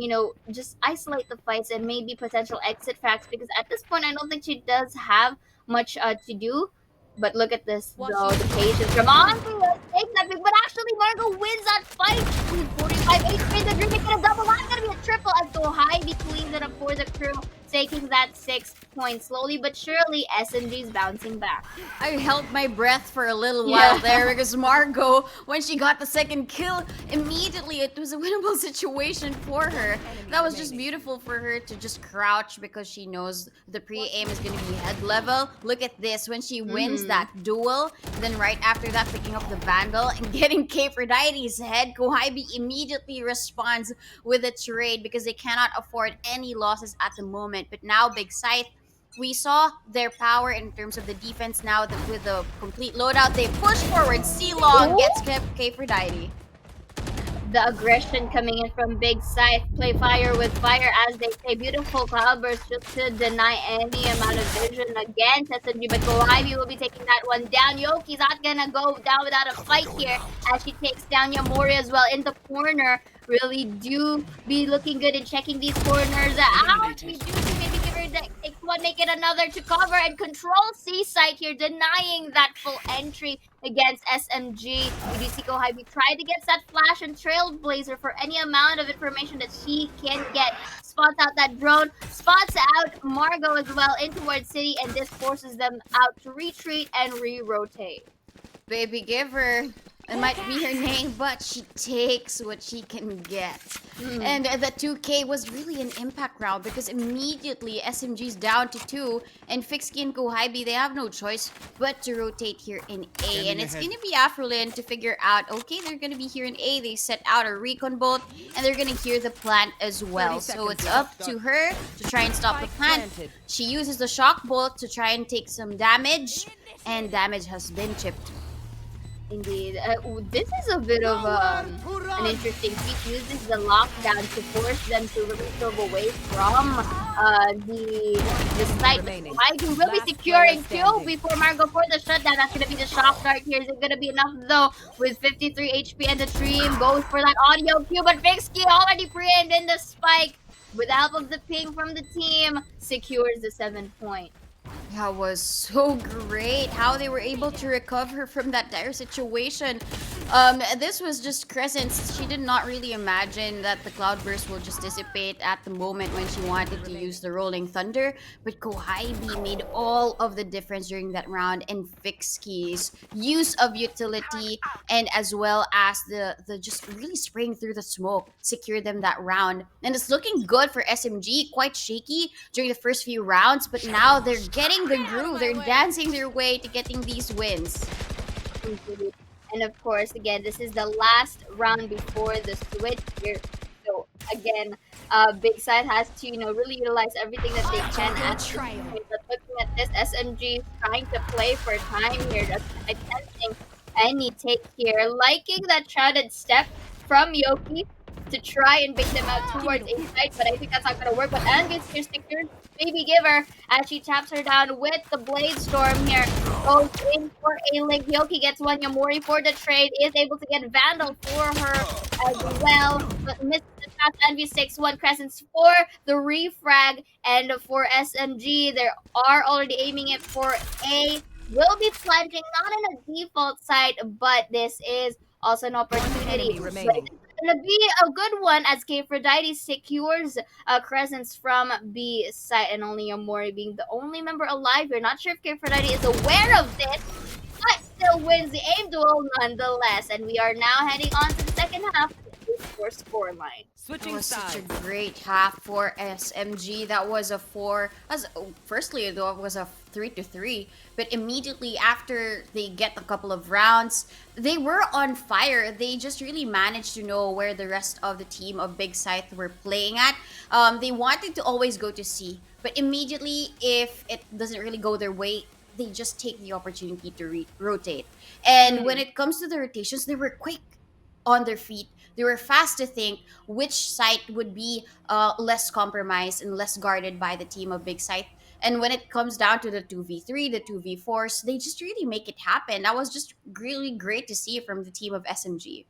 just isolate the fights and maybe potential exit facts, because at this point I don't think she does have much to do. But look at this though, the patience from Envious takes that big, but actually Margot wins that fight with 45 HP. The Dream making a double. That's gonna be a triple as Gohabi cleans it up for the crew, taking that 6 points. Slowly but surely, SMG's bouncing back. I held my breath for a little while there because Margot, when she got the second kill, immediately it was a winnable situation for her. That was just beautiful for her to just crouch because she knows the pre-aim is going to be head level. Look at this, when she wins that duel, then right after that picking up the Vandal and getting Aphrodite's head, Kohibi immediately responds with a trade because they cannot afford any losses at the moment. But now Big Scythe, we saw their power in terms of the defense now with the complete loadout. They push forward. C-Long gets Aphrodite. The aggression coming in from Big Scythe. Play fire with fire, as they say. Beautiful cloudburst just to deny any amount of vision against SMG. But Kohibi will be taking that one down. Yoki's not gonna go down without a fight here as she takes down Yamori as well in the corner. Really do be looking good in checking these corners out. We do see maybe give her the takes one, make it another to cover and control Seaside here, denying that full entry against SMG. We do see Kohibi try to get that flash and Trailblazer for any amount of information that she can get. Spots out that drone, spots out Margot as well in towards City, and this forces them out to retreat and re-rotate. Baby, give her It might be her name, but she takes what she can get. Mm. And the 2K was really an impact round because immediately SMG's down to 2, and Fixki and Kohibi, they have no choice but to rotate here in A. And Scanning it's ahead. going to be Afrolin to figure out, okay, they're going to be here in A. They set out a recon bolt, and they're going to hear the plant as 30 well. So seconds it's left. up to her to try and stop the Spike plant. planted. She uses the shock bolt to try and take some damage, and damage has been chipped. Indeed. This is a bit of an interesting piece. Uses the lockdown to force them to really move away from the site. Remaining. I can really Last securing player two standing. before Margot for the shutdown. That's gonna be the shock dart here. Is it gonna be enough though? With 53 HP and the dream goes for that audio cue, but Vixki already pre-aimed in the spike. With the help of the ping from the team, secures the 7 point. That was so great how they were able to recover from that dire situation. This was just Crescent's. She did not really imagine that the cloudburst will just dissipate at the moment when she wanted to use the rolling thunder. But Kohaibi made all of the difference during that round, and Fixki's use of utility and as well as the just really spraying through the smoke secured them that round. And it's looking good for SMG. Quite shaky during the first few rounds, but now they're getting the groove. They're dancing their way to getting these wins. Mhm. And of course, again, this is the last round before the switch here. So again, Big Side has to really utilize everything that they can at this point. But looking at this, SMG is trying to play for time here, just attempting any take here, liking that shrouded step from Yoki to try and bait them out towards a side, but I think that's not gonna work. But Angus here secures Baby Giver as she taps her down with the Blade Storm here. Goes in for a link. Yoki gets one. Yamori for the trade. Is able to get Vandal for her as well. But misses the shot. Envy 6-1 Crescents for the refrag. And for SMG, they are already aiming it for A. Will be plunging, not in a default site, but this is also an opportunity. Enemy But remaining. it's gonna be a good one as Aphrodite secures Crescents from B site, and only Yamori being the only member alive here. Not sure if Aphrodite is aware of this, but still wins the aim duel nonetheless. And we are now heading on to the second half for scoreline. That Switching was such a sides. great half for SMG. That was a four. Firstly, though, it was a 3-3. But immediately after they get a couple of rounds, they were on fire. They just really managed to know where the rest of the team of Big Scythe were playing at. They wanted to always go to C, but immediately, if it doesn't really go their way, they just take the opportunity to rotate. And when Mm. it comes to the rotations, they were quick on their feet. They were fast to think which site would be less compromised and less guarded by the team of Big Site. And when it comes down to the 2v3, the 2v4s, they just really make it happen. That was just really great to see from the team of SMG.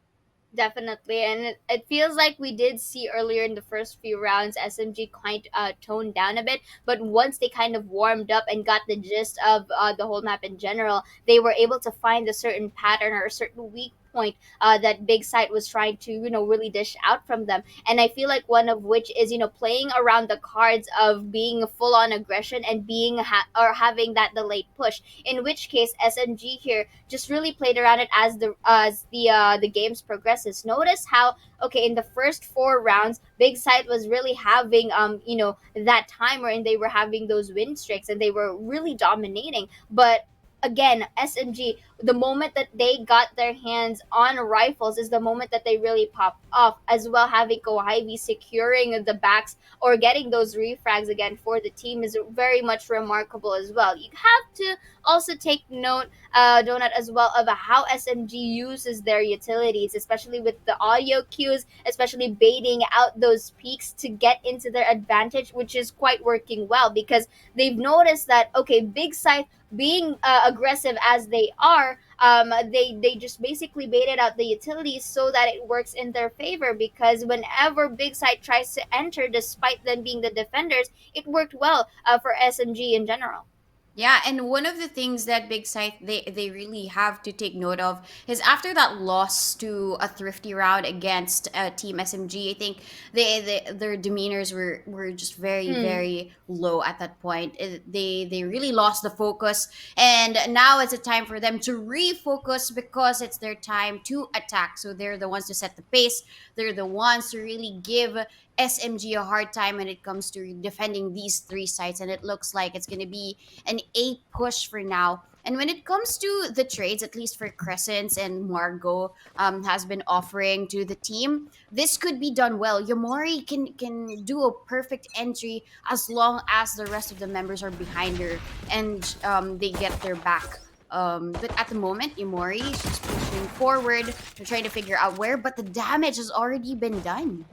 Definitely, and it feels like we did see earlier in the first few rounds SMG quite toned down a bit, but once they kind of warmed up and got the gist of the whole map in general, they were able to find a certain pattern or a certain weak point that Big Sight was trying to really dish out from them. And I feel like one of which is playing around the cards of being full on aggression and being or having that delayed push. In which case, SMG here just really played around it as the games progresses. Notice how in the first four rounds, Big Sight was really having that time wherein they were having those win streaks and they were really dominating. But again, SMG, the moment that they got their hands on rifles is the moment that they really popped off, as well having Kohibi securing the backs or getting those refrags again for the team is very much remarkable as well. You have to also take note, Donut, as well of how SMG uses their utilities, especially with the audio cues, especially baiting out those peaks to get into their advantage, which is quite working well because they've noticed that Big Scythe being aggressive as they are, they just basically baited out the utilities so that it works in their favor. Because whenever Big Side tries to enter, despite them being the defenders, it worked well for SMG in general. Yeah, and one of the things that Big Scythe they really have to take note of is after that loss to a thrifty round against Team SMG, I think their demeanors were just very Hmm. very low at that point. They really lost the focus, and now it's a time for them to refocus because it's their time to attack. So they're the ones to set the pace. They're the ones to really give SMG a hard time when it comes to defending these three sites, and it looks like it's going to be an A push for now. And when it comes to the trades, at least for Crescents and Margot, has been offering to the team, this could be done well. Yamori can do a perfect entry as long as the rest of the members are behind her and they get their back. But at the moment, Imori, she's pushing forward. They're trying to figure out where, but the damage has already been done.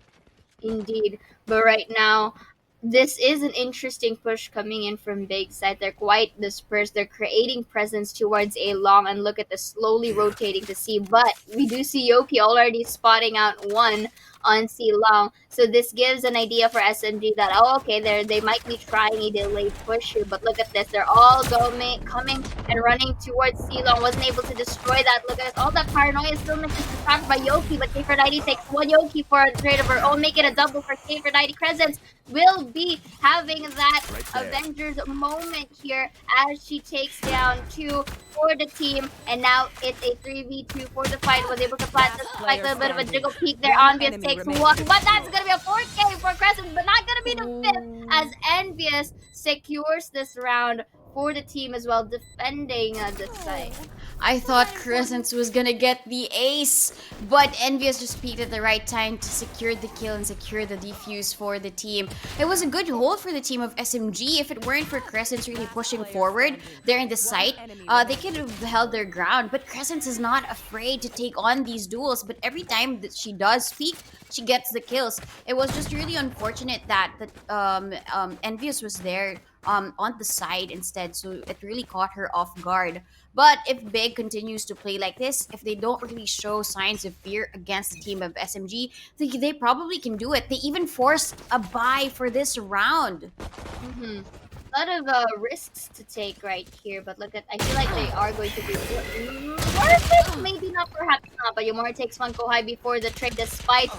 Indeed. But right now, this is an interesting push coming in from Big Side. They're quite dispersed. They're creating presence towards A long, and look at the slowly rotating to C. But we do see Yoki already spotting out one on C long. So this gives an idea for SMG that, oh, okay, they might be trying a delayed push here. But look at this. They're all going coming and running towards C long. Wasn't able to destroy that. Look at this. All that paranoia still misses distracted by Yoki, but K490 takes one Yoki for a trade of her own, make it a double for K490. Crescents will be having that Right there. Avengers moment here as she takes down two for the team, and now it's a 3v2 for the fight. Was able to plant the spike, a bit of a jiggle peek there. One Envious enemy takes remaining. one, but that's gonna be a 4K for Crescent, but not gonna be the fifth as Ooh. Envious secures this round for the team as well, defending the site. I thought Crescents was gonna get the ace, but Envious just peaked at the right time to secure the kill and secure the defuse for the team. It was a good hold for the team of SMG. If it weren't for Crescents really pushing forward there in the site, they could have held their ground. But Crescents is not afraid to take on these duels. But every time that she does peak, she gets the kills. It was just really unfortunate that Envious was there on the side instead, so it really caught her off guard. But if Big continues to play like this, if they don't really show signs of fear against the team of SMG, they probably can do it. They even forced a buy for this round. Mm-hmm. A lot of risks to take right here, but look at, I feel like they are going to be worth it. Maybe not, perhaps not. But Yomori takes one Kohai before the trade, despite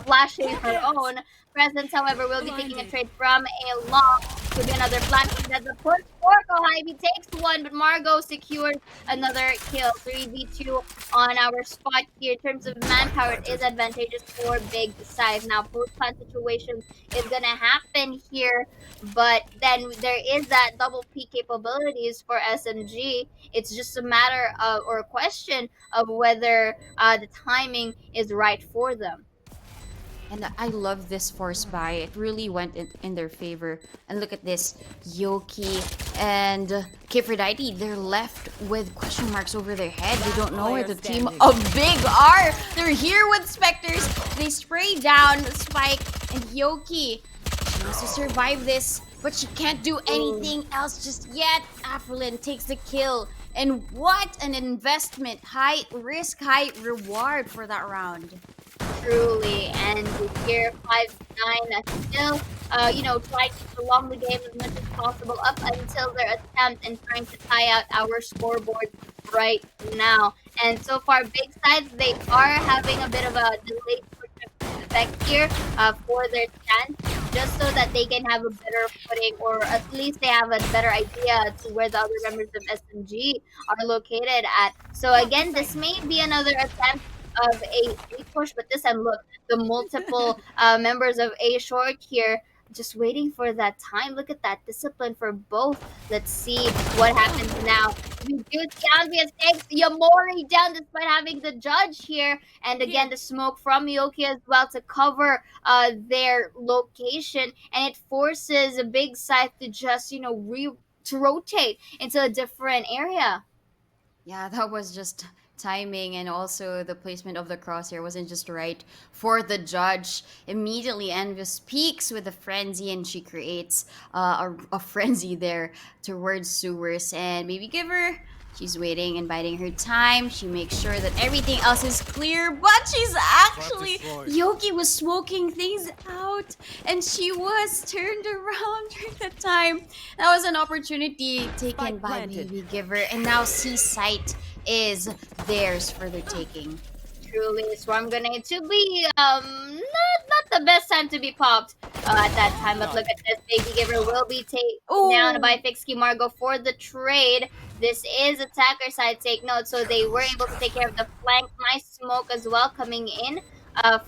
flashing her own presence. However, will be taking a trade from a long. Could be another flash. That's a push for Kohai. He takes one, but Margot secures another kill. 3v2 on our spot here. In terms of manpower, it is advantageous for Big Scythe. Now, post-plant situations is gonna happen here, but then there is that double P capabilities for SMG. It's just a matter of, or a question of whether the timing is right for them. And I love this force buy. It really went in their favor. And look at this. Yoki and Kifridite, they're left with question marks over their head. They don't know where the team of Big are. They're here with Spectres. They spray down Spike and Yoki. She wants to survive this, but she can't do anything else just yet. Aprilin takes the kill. And what an investment. High risk, high reward for that round. Truly, and here 5-9 still, trying to prolong the game as much as possible up until their attempt and trying to tie out our scoreboard right now. And so far, Big Sides, they are having a bit of a delayed effect here for their chance, just so that they can have a better footing, or at least they have a better idea to where the other members of SMG are located at. So again, this may be another attempt of a push, but this time, look, the multiple members of A Short here just waiting for that time. Look at that discipline for both. Let's see what happens now. We do see Andreas takes Yamori down despite having the judge here. And again, the smoke from Yoki as well to cover their location. And it forces a Big Scythe to just, to rotate into a different area. Yeah, that was just timing, and also the placement of the crosshair wasn't just right for the judge. Immediately, Envious peaks with a frenzy, and she creates a frenzy there towards Sewers, and maybe give her She's waiting and biding her time. She makes sure that everything else is clear, but she's actually Yoki was smoking things out, and she was turned around during that time. That was an opportunity taken Spike by planted. Baby Giver, and now Scythe is theirs for the taking. Truly, Swarm Grenade to be not the best time to be popped at that time. But look at this, Baby Giver will be taken down by Oh, Fixky Margo for the trade. This is attacker side, take note. So they were able to take care of the flank. Nice smoke as well coming in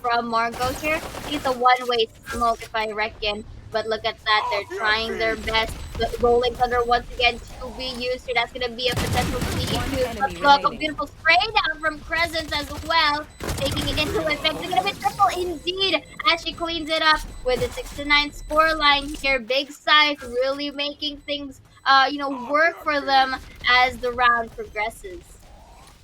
from Margo here. I think it's a one-way smoke if I reckon. But look at that, they're trying their best. The rolling thunder once again to be used here. That's gonna be a potential One CE2. enemy But look, a remaining. beautiful spray down from Crescent as well, taking it into effect. They're gonna be triple indeed as she cleans it up with a 6-9 scoreline here. Big Scythe really making things work for them as the round progresses.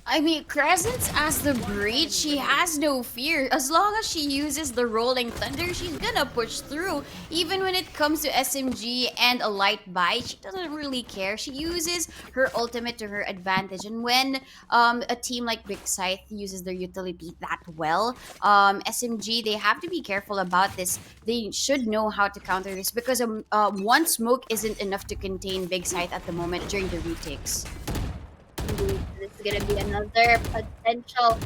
I mean, Crescent as the breach, she has no fear. As long as she uses the rolling thunder, she's gonna push through. Even when it comes to SMG and a light bite, she doesn't really care. She uses her ultimate to her advantage. And when a team like Big Scythe uses their utility that well, SMG, they have to be careful about this. They should know how to counter this because one smoke isn't enough to contain Big Scythe at the moment during the retakes. Indeed, this is going to be another potential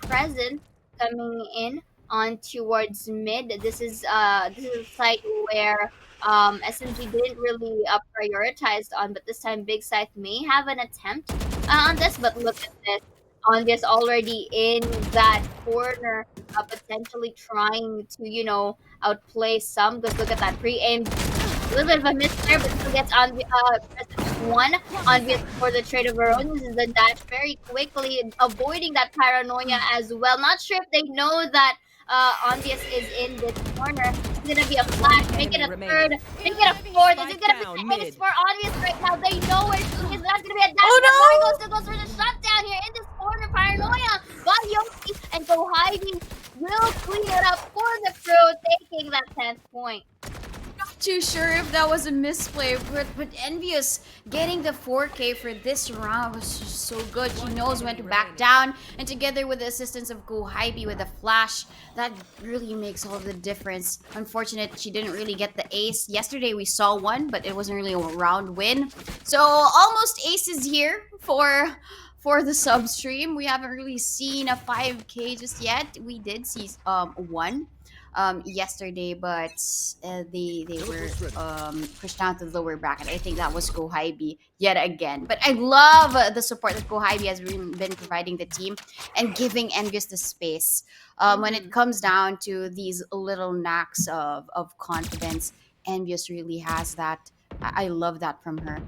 presence coming in on towards mid. This is a site where SMG didn't really prioritize on, but this time Big Scythe may have an attempt on this. But look at this, on this already in that corner, potentially trying to outplay some. Because look at that pre-aimed, a little bit of a miss there, but still gets on the one on for the trade of her own. Uses the dash very quickly, avoiding that paranoia as well. Not sure if they know that Onvious is in this corner. It's gonna be a flash, One make it enemy a remaining. third, make it a fourth. Is it Spike gonna be down space mid. for Onvious right now? They know where she is. That's gonna be a dash. Oh And Margo no! still goes for the shutdown here in this corner. Paranoia by Yoki and Gohaibi will clean it up for the crew, taking that 10th point. Too sure if that was a misplay, but Envious getting the 4K for this round was just so good. She knows when to back down, and together with the assistance of Go Hybe with a flash, that really makes all the difference. Unfortunate she didn't really get the ace. Yesterday we saw one, but it wasn't really a round win. So almost aces here for the sub stream. We haven't really seen a 5K just yet. We did see one yesterday, but they were pushed down to the lower bracket. I think that was Gohaibi yet again. But I love the support that Gohaibi has been providing the team and giving Envious the space. When it comes down to these little knacks of confidence, Envious really has that. I love that from her.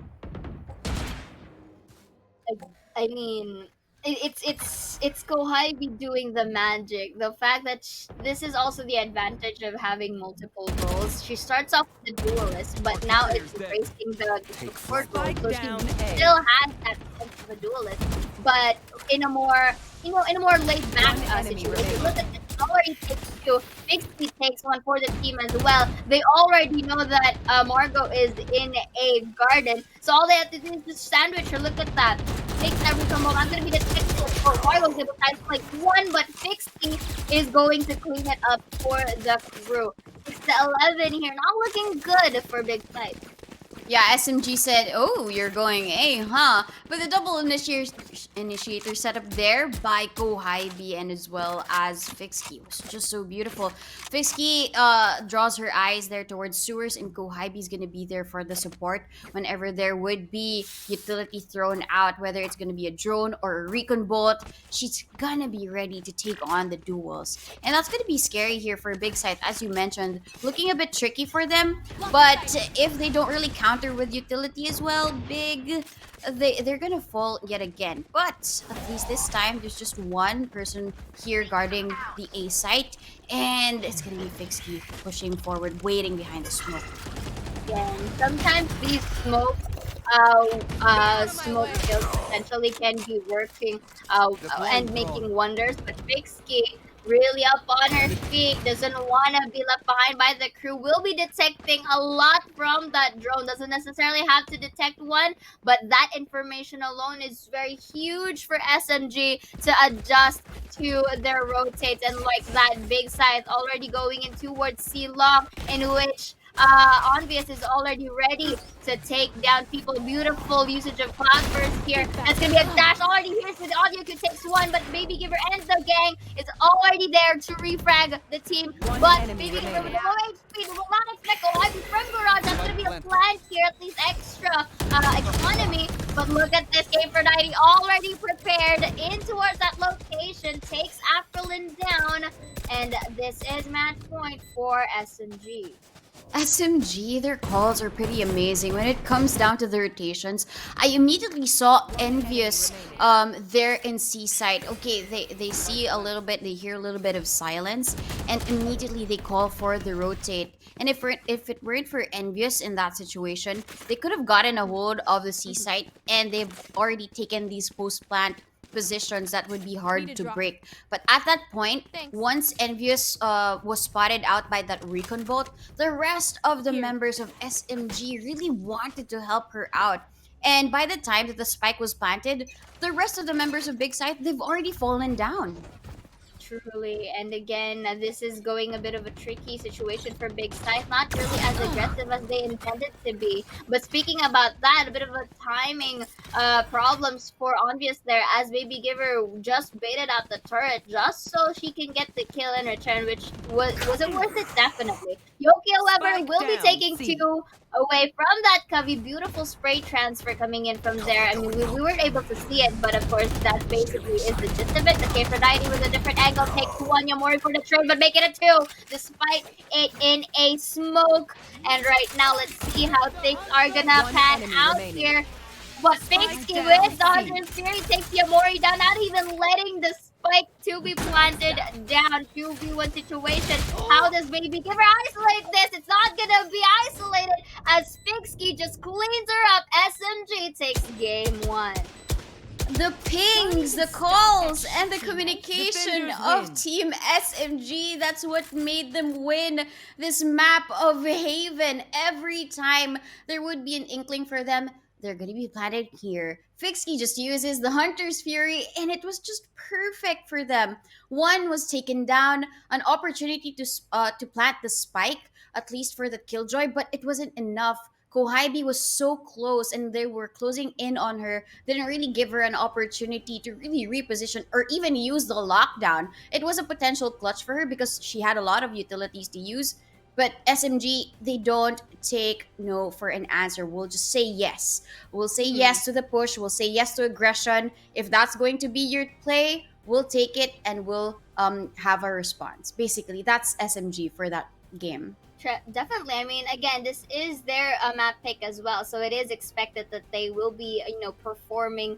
I mean, it's Kohai be doing the magic. The fact that this is also the advantage of having multiple roles. She starts off with the duelist, but now it's embracing the support role, Spike so she down still A. has that sense of a duelist, but in a more in a more laid back One enemy situation. remaining. Look at this. It already takes two. Bixby takes one for the team as well. They already know that Margot is in a garden, so all they have to do is just sandwich her. Look at that. Makes every combo. I'm gonna be the next oh, Margot's able to like one, but Fixie is going to clean it up for the crew. It's the 11 here, not looking good for Big Fight. Yeah, SMG said, "Oh, you're going A, huh?" But the double initiator setup there by Kohaibi and as well as Fixki was just so beautiful. Fixki draws her eyes there towards sewers, and Kohaibi is gonna be there for the support whenever there would be utility thrown out, whether it's gonna be a drone or a recon bolt. She's gonna be ready to take on the duels, and that's gonna be scary here for Big Sight, as you mentioned, looking a bit tricky for them. But if they don't really counter with utility as well, Big, they're gonna fall yet again. But at least this time, there's just one person here guarding the A site, and it's gonna be Fixie pushing forward, waiting behind the smoke. And sometimes these smoke kills potentially can be working and making wonders. But Fixie really up on her feet, doesn't want to be left behind by the crew, will be detecting a lot from that drone. Doesn't necessarily have to detect one, but that information alone is very huge for SMG to adjust to their rotates. And like that big scythe already going in towards C long, in which Envious is already ready to take down people. Beautiful usage of Cloud Burst here. Get back That's gonna be a now. dash already. Here's the audio Q takes one, but Baby Giver and the gang is already there to refrag the team. One But enemy Baby Giver with remaining. the low HP, we will not expect Oibi from Garage. That's gonna be a plant here, at least extra economy. But look at this, game for 90 already prepared in towards that location, takes Afrolin down, and this is match point for SMG. SMG, their calls are pretty amazing. When it comes down to the rotations, I immediately saw Envious there in Seaside. Okay, they see a little bit, they hear a little bit of silence, and immediately they call for the rotate. And if it weren't for Envious in that situation, they could have gotten a hold of the Seaside, and they've already taken these post plant positions that would be hard to break. But at that point, Thanks. once Envious was spotted out by that recon bolt, the rest of the Here. members of SMG really wanted to help her out. And by the time that the spike was planted, the rest of the members of Big Scythe, they've already fallen down. Truly, and again, this is going a bit of a tricky situation for Big Scythe. Not really as aggressive as they intended to be. But speaking about that, a bit of a timing problems for Envious there, as Baby Giver just baited out the turret just so she can get the kill in return, which was it worth it? Definitely. Yoki, however, Spike will be down. taking C. two away from that Covey. Beautiful spray transfer coming in from there. I mean, we weren't able to see it, but of course, that basically is the gist of it. The Aphrodite with a different angle takes one Yamori for the trade, but make it a two, despite it in a smoke. And right now, let's see how things are gonna One pan enemy out remaining. here. But Spike Fixie down, with the Hunter's Fury takes Yamori down, not even letting the spike to be planted down. 2v1 situation. How does Baby Giver isolate this? It's not gonna be isolated as Fixie just cleans her up. SMG takes game one. The pings, the calls, and the communication of Team SMG, that's what made them win this map of Haven. Every time there would be an inkling for them, they're gonna be planted here. Fixie just uses the Hunter's Fury, and it was just perfect for them. One was taken down, an opportunity to plant the spike, at least for the Killjoy, but it wasn't enough. Kohaibi was so close, and they were closing in on her, didn't really give her an opportunity to really reposition or even use the lockdown. It was a potential clutch for her because she had a lot of utilities to use. But SMG, they don't take no for an answer. We'll just say yes. We'll say Mhm. yes to the push. We'll say yes to aggression. If that's going to be your play, we'll take it and we'll have a response. Basically, that's SMG for that game. Definitely. I mean, again, this is their map pick as well, so it is expected that they will be, performing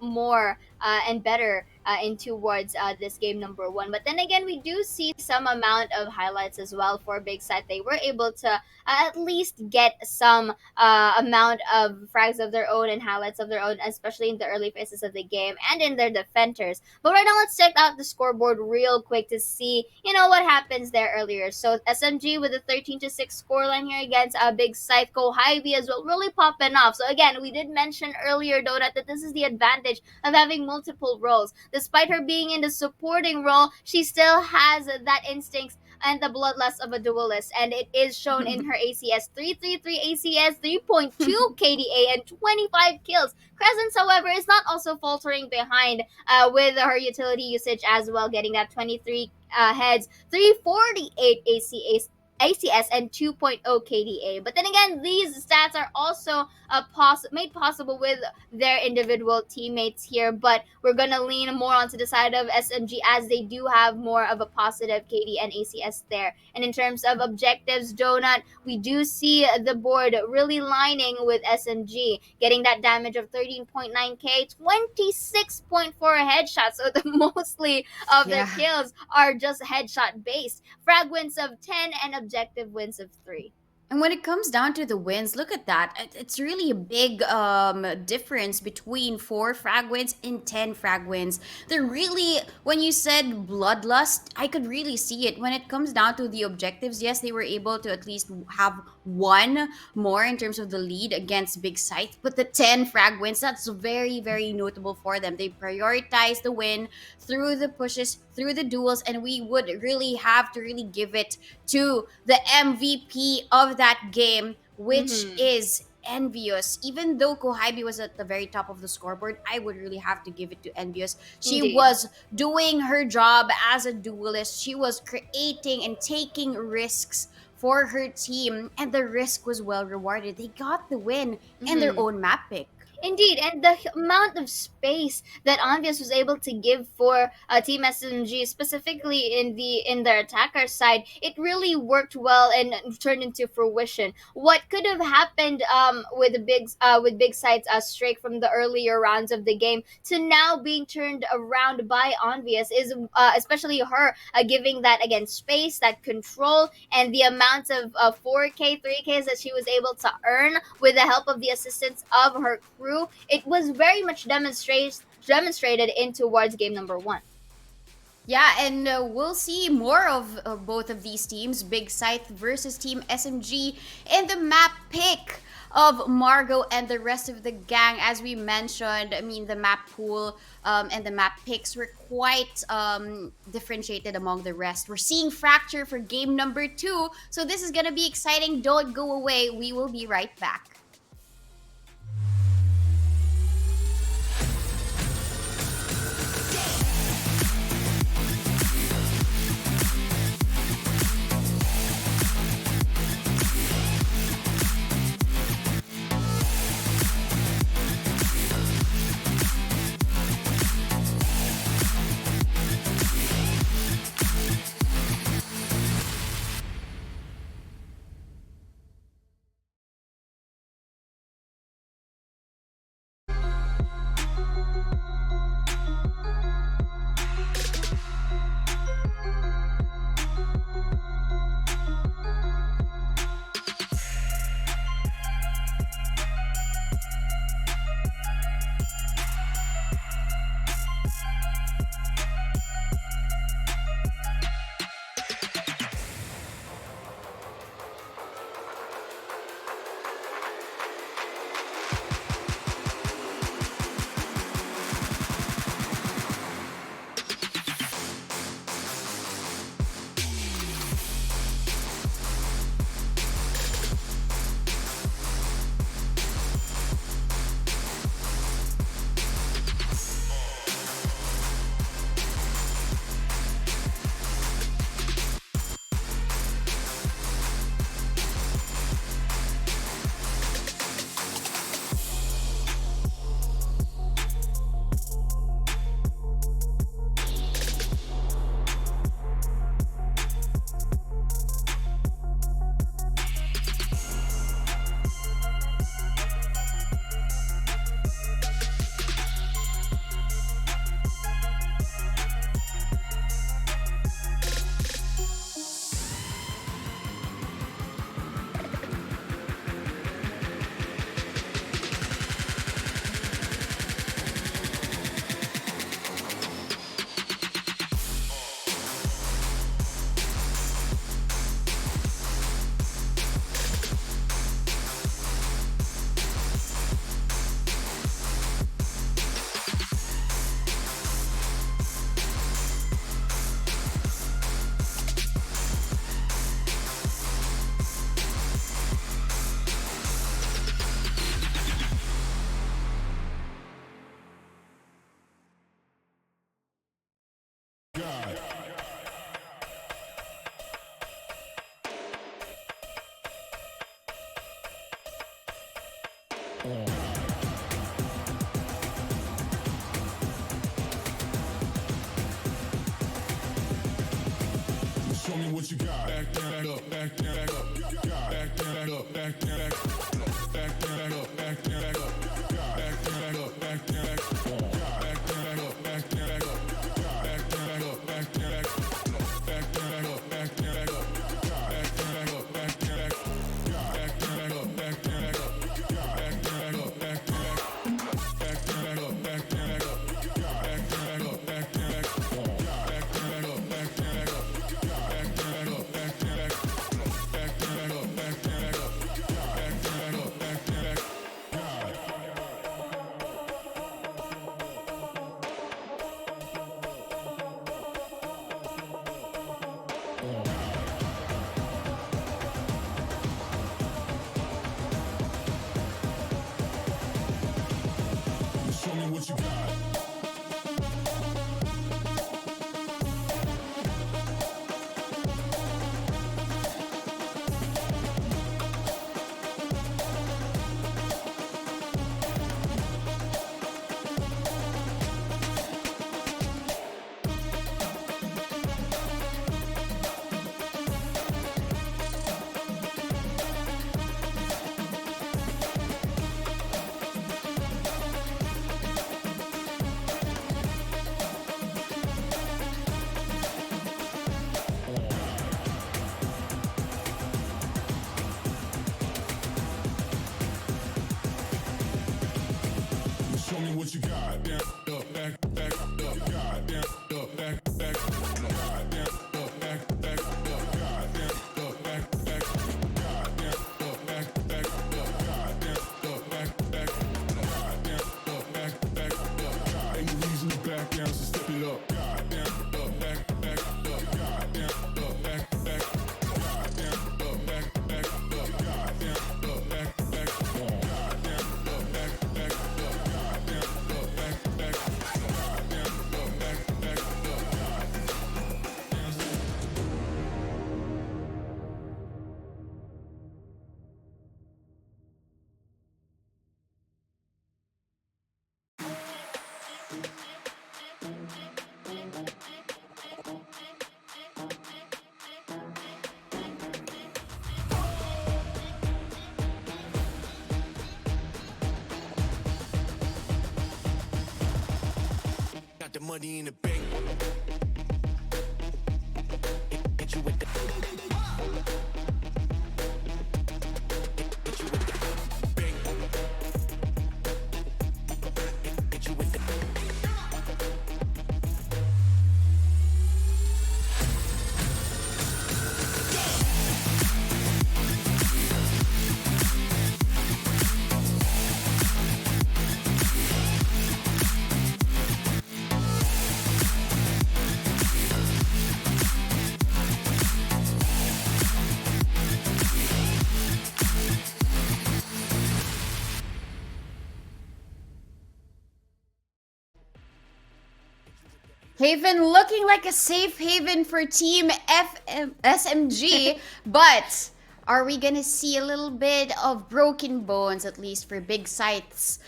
more and better in towards this game number one. But then again, we do see some amount of highlights as well for Big Side. They were able to at least get some amount of frags of their own and highlights of their own, especially in the early phases of the game and in their defenders. But right now, let's check out the scoreboard real quick to see, what happens there earlier. So SMG with a 13-6 scoreline here against Big Scythe. Hy-Vee as well, really popping off. So again, we did mention earlier, Donut, that this is the advantage of having multiple roles. Despite her being in the supporting role, she still has that instinct and the bloodlust of a duelist, and it is shown in her ACS 333 ACS, 3.2 KDA, and 25 kills. Crescents, however, is not also faltering behind with her utility usage as well, getting that 23 heads, 348 ACS and 2.0 KDA. But then again, these stats are also made possible with their individual teammates here. But we're going to lean more onto the side of SMG as they do have more of a positive KD and ACS there. And in terms of objectives, Donut, we do see the board really lining with SMG, getting that damage of 13.9k, 26.4 headshots. So the mostly of their kills are just headshot based. Frag wins of 10 and objective wins of 3. And when it comes down to the wins, look at that. It's really a big difference between 4 frag wins and 10 frag wins. They're really, when you said bloodlust, I could really see it. When it comes down to the objectives, yes, they were able to at least have one more in terms of the lead against Big Scythe. But the 10 frag wins, that's very, very notable for them. They prioritize the win through the pushes, through the duels, and we would really have to really give it to the MVP of that game, which Mm-hmm. is Envious. Even though Kohibi was at the very top of the scoreboard, I would really have to give it to Envious. She Indeed. was doing her job as a duelist. She was creating and taking risks for her team, and the risk was well rewarded. They got the win and their Mm-hmm. own map pick. Indeed, and the amount of space that Anvias was able to give for Team SMG, specifically in their attacker side, it really worked well and turned into fruition. What could have happened with big sides streak from the earlier rounds of the game to now being turned around by Anvias is especially her giving that again space, that control, and the amount of 4K, 3Ks that she was able to earn with the help of the assistance of her crew. It was very much demonstrated in towards game number one. Yeah, and we'll see more of both of these teams, Big Scythe versus Team SMG, in the map pick of Margot and the rest of the gang. As we mentioned, I mean, the map pool and the map picks were quite differentiated among the rest. We're seeing Fracture for game number 2, so this is going to be exciting. Don't go away. We will be right back. Show me what you got. Down, up, back, back, up, got down, up, back, back, got down, up, back, back, up, got down, up, back, back, got down, up, back, back, up, got down, up, back, back, got down, up, back, back, up, got. Ain't no reason to back down, so step it up. Got down, up, back, back, up, got down, up, back, back, got down, up, back, back, up, got down, up, back, back, got down, up, back, back, up, got down, up, back, back, got down, up, back, back, up, got down. Got the money in the bank. Hit you with the. Hit you with the bank. Hit you with the. Haven looking like a safe haven for Team SMG, but are we gonna see a little bit of broken bones, at least for Big Scythe's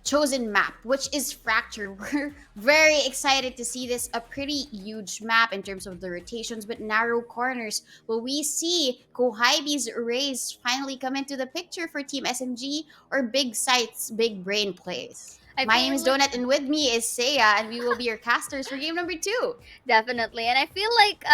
chosen map, which is Fracture? We're very excited to see this, a pretty huge map in terms of the rotations, but narrow corners. Will we see Kohaibi's race finally come into the picture for Team SMG, or Big Scythe's big brain plays? I My name feel is like Donut, and with me is Seiya, and we will be your casters for game number 2. definitely, and I feel like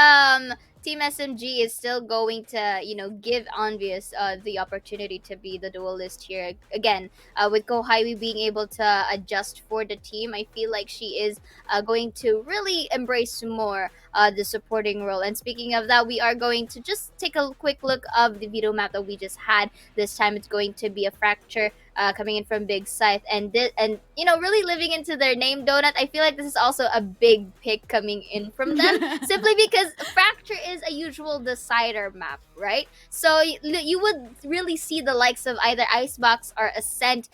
Team SMG is still going to give Envious the opportunity to be the duelist here again. With Kohaiwi being able to adjust for the team, I feel like she is going to really embrace more the supporting role. And speaking of that, we are going to just take a quick look of the video map that we just had. This time it's going to be a Fracture coming in from Big Scythe, and really living into their name, Donut. I feel like this is also a big pick coming in from them, simply because Fracture is a usual decider map, right? So you would really see the likes of either Icebox or Ascent,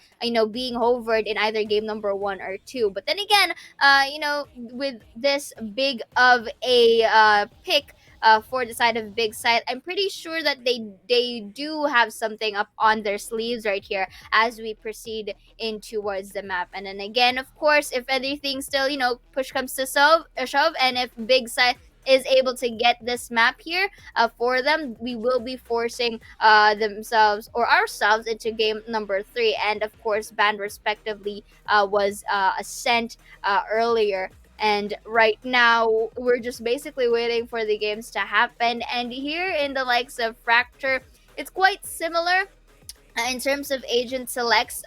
being hovered in either game number 1 or 2. But then again, with this big of a pick for the side of Big Side, I'm pretty sure that they do have something up on their sleeves right here as we proceed in towards the map. And then again, of course, if anything still, push comes to shove, and if Big Side is able to get this map here for them, we will be forcing themselves or ourselves into game number 3. And of course, banned respectively was Ascent earlier. And right now, we're just basically waiting for the games to happen. And here in the likes of Fracture, it's quite similar in terms of agent selects,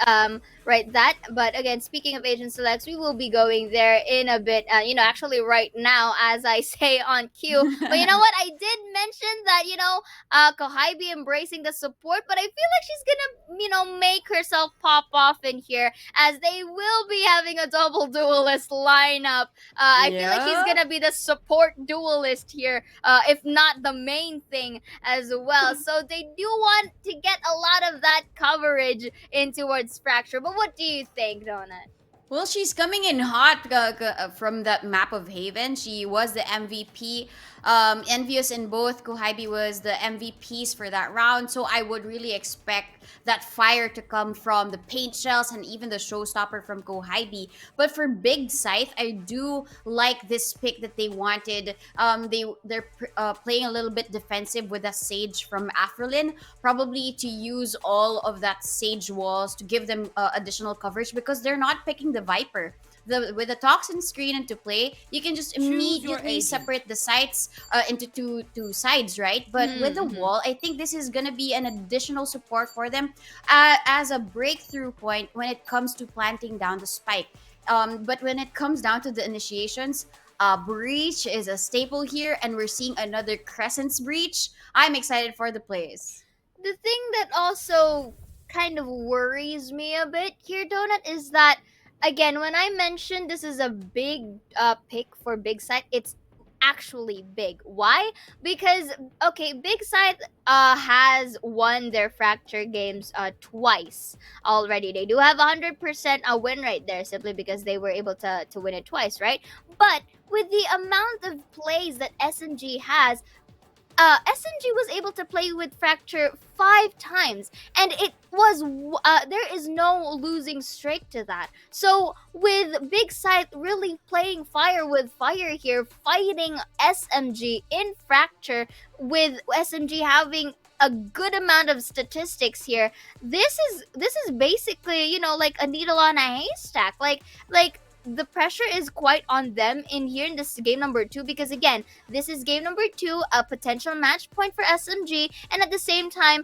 right, that. But again, speaking of agent selects, we will be going there in a bit, actually right now as I say on cue. But you know what, I did mention that Kohai be embracing the support, but I feel like she's gonna make herself pop off in here, as they will be having a double duelist lineup. I feel like she's Yeah. gonna be the support duelist here, if not the main thing as well. So they do want to get a lot of that coverage in towards Fracture. But what do you think, Donut? Well, she's coming in hot from that map of Haven. She was the MVP. Envious and both Kohaibi was the MVPs for that round. So I would really expect that fire to come from the paint shells and even the showstopper from Kohaibi. But for Big Scythe, I do like this pick that they wanted. They're playing a little bit defensive with a Sage from Afrolin, probably to use all of that Sage walls to give them additional coverage, because they're not picking the the Viper. With the toxin screen into play, you can just Choose your immediately agent. separate the sites into two sides, right? But with the Mm-hmm. wall, I think this is gonna be an additional support for them as a breakthrough point when it comes to planting down the spike. But when it comes down to the initiations, breach is a staple here, and we're seeing another crescent's breach. I'm excited for the plays. The thing that also kind of worries me a bit here, Donut, is that again, when I mentioned this is a big pick for Big Scythe, it's actually big. Why? Because okay, Big Scythe has won their fracture games twice already. They do have 100% a win rate there simply because they were able to win it twice, right? But with the amount of plays that SMG has, SMG was able to play with Fracture 5 times, and there is no losing streak to that. So with Big Scythe really playing fire with fire here, fighting SMG in Fracture, with SMG having a good amount of statistics here, this is basically, like a needle on a haystack. Like the pressure is quite on them in here in this game number 2, because again, this is game number 2, a potential match point for SMG, and at the same time,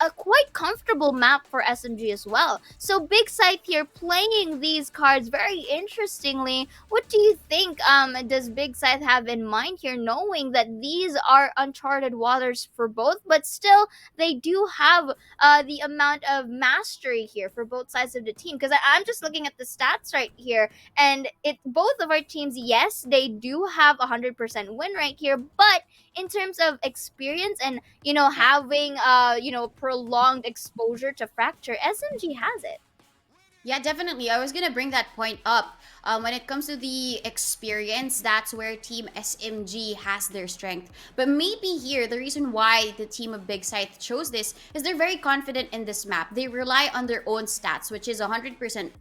a quite comfortable map for SMG as well. So Big Scythe here playing these cards very interestingly. What do you think does Big Scythe have in mind here, knowing that these are uncharted waters for both, but still they do have the amount of mastery here for both sides of the team? Because I'm just looking at the stats right here, and it both of our teams, yes, they do have 100% win rate here, but in terms of experience and having prolonged exposure to Fracture, SMG has it. Yeah, definitely. I was gonna bring that point up. When it comes to the experience, that's where Team SMG has their strength. But maybe here, the reason why the team of Big Scythe chose this is they're very confident in this map. They rely on their own stats, which is 100%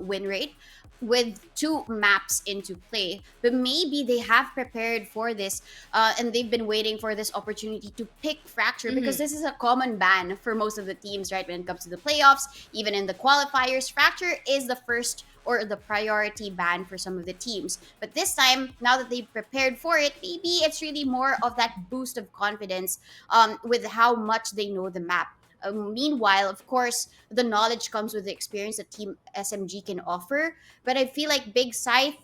win rate, with two maps into play. But maybe they have prepared for this, and they've been waiting for this opportunity to pick Fracture, because this is a common ban for most of the teams, right? When it comes to the playoffs, even in the qualifiers, Fracture is the first or the priority ban for some of the teams. But this time, now that they've prepared for it, maybe it's really more of that boost of confidence with how much they know the map. Meanwhile, of course, the knowledge comes with the experience that Team SMG can offer. But I feel like Big Scythe,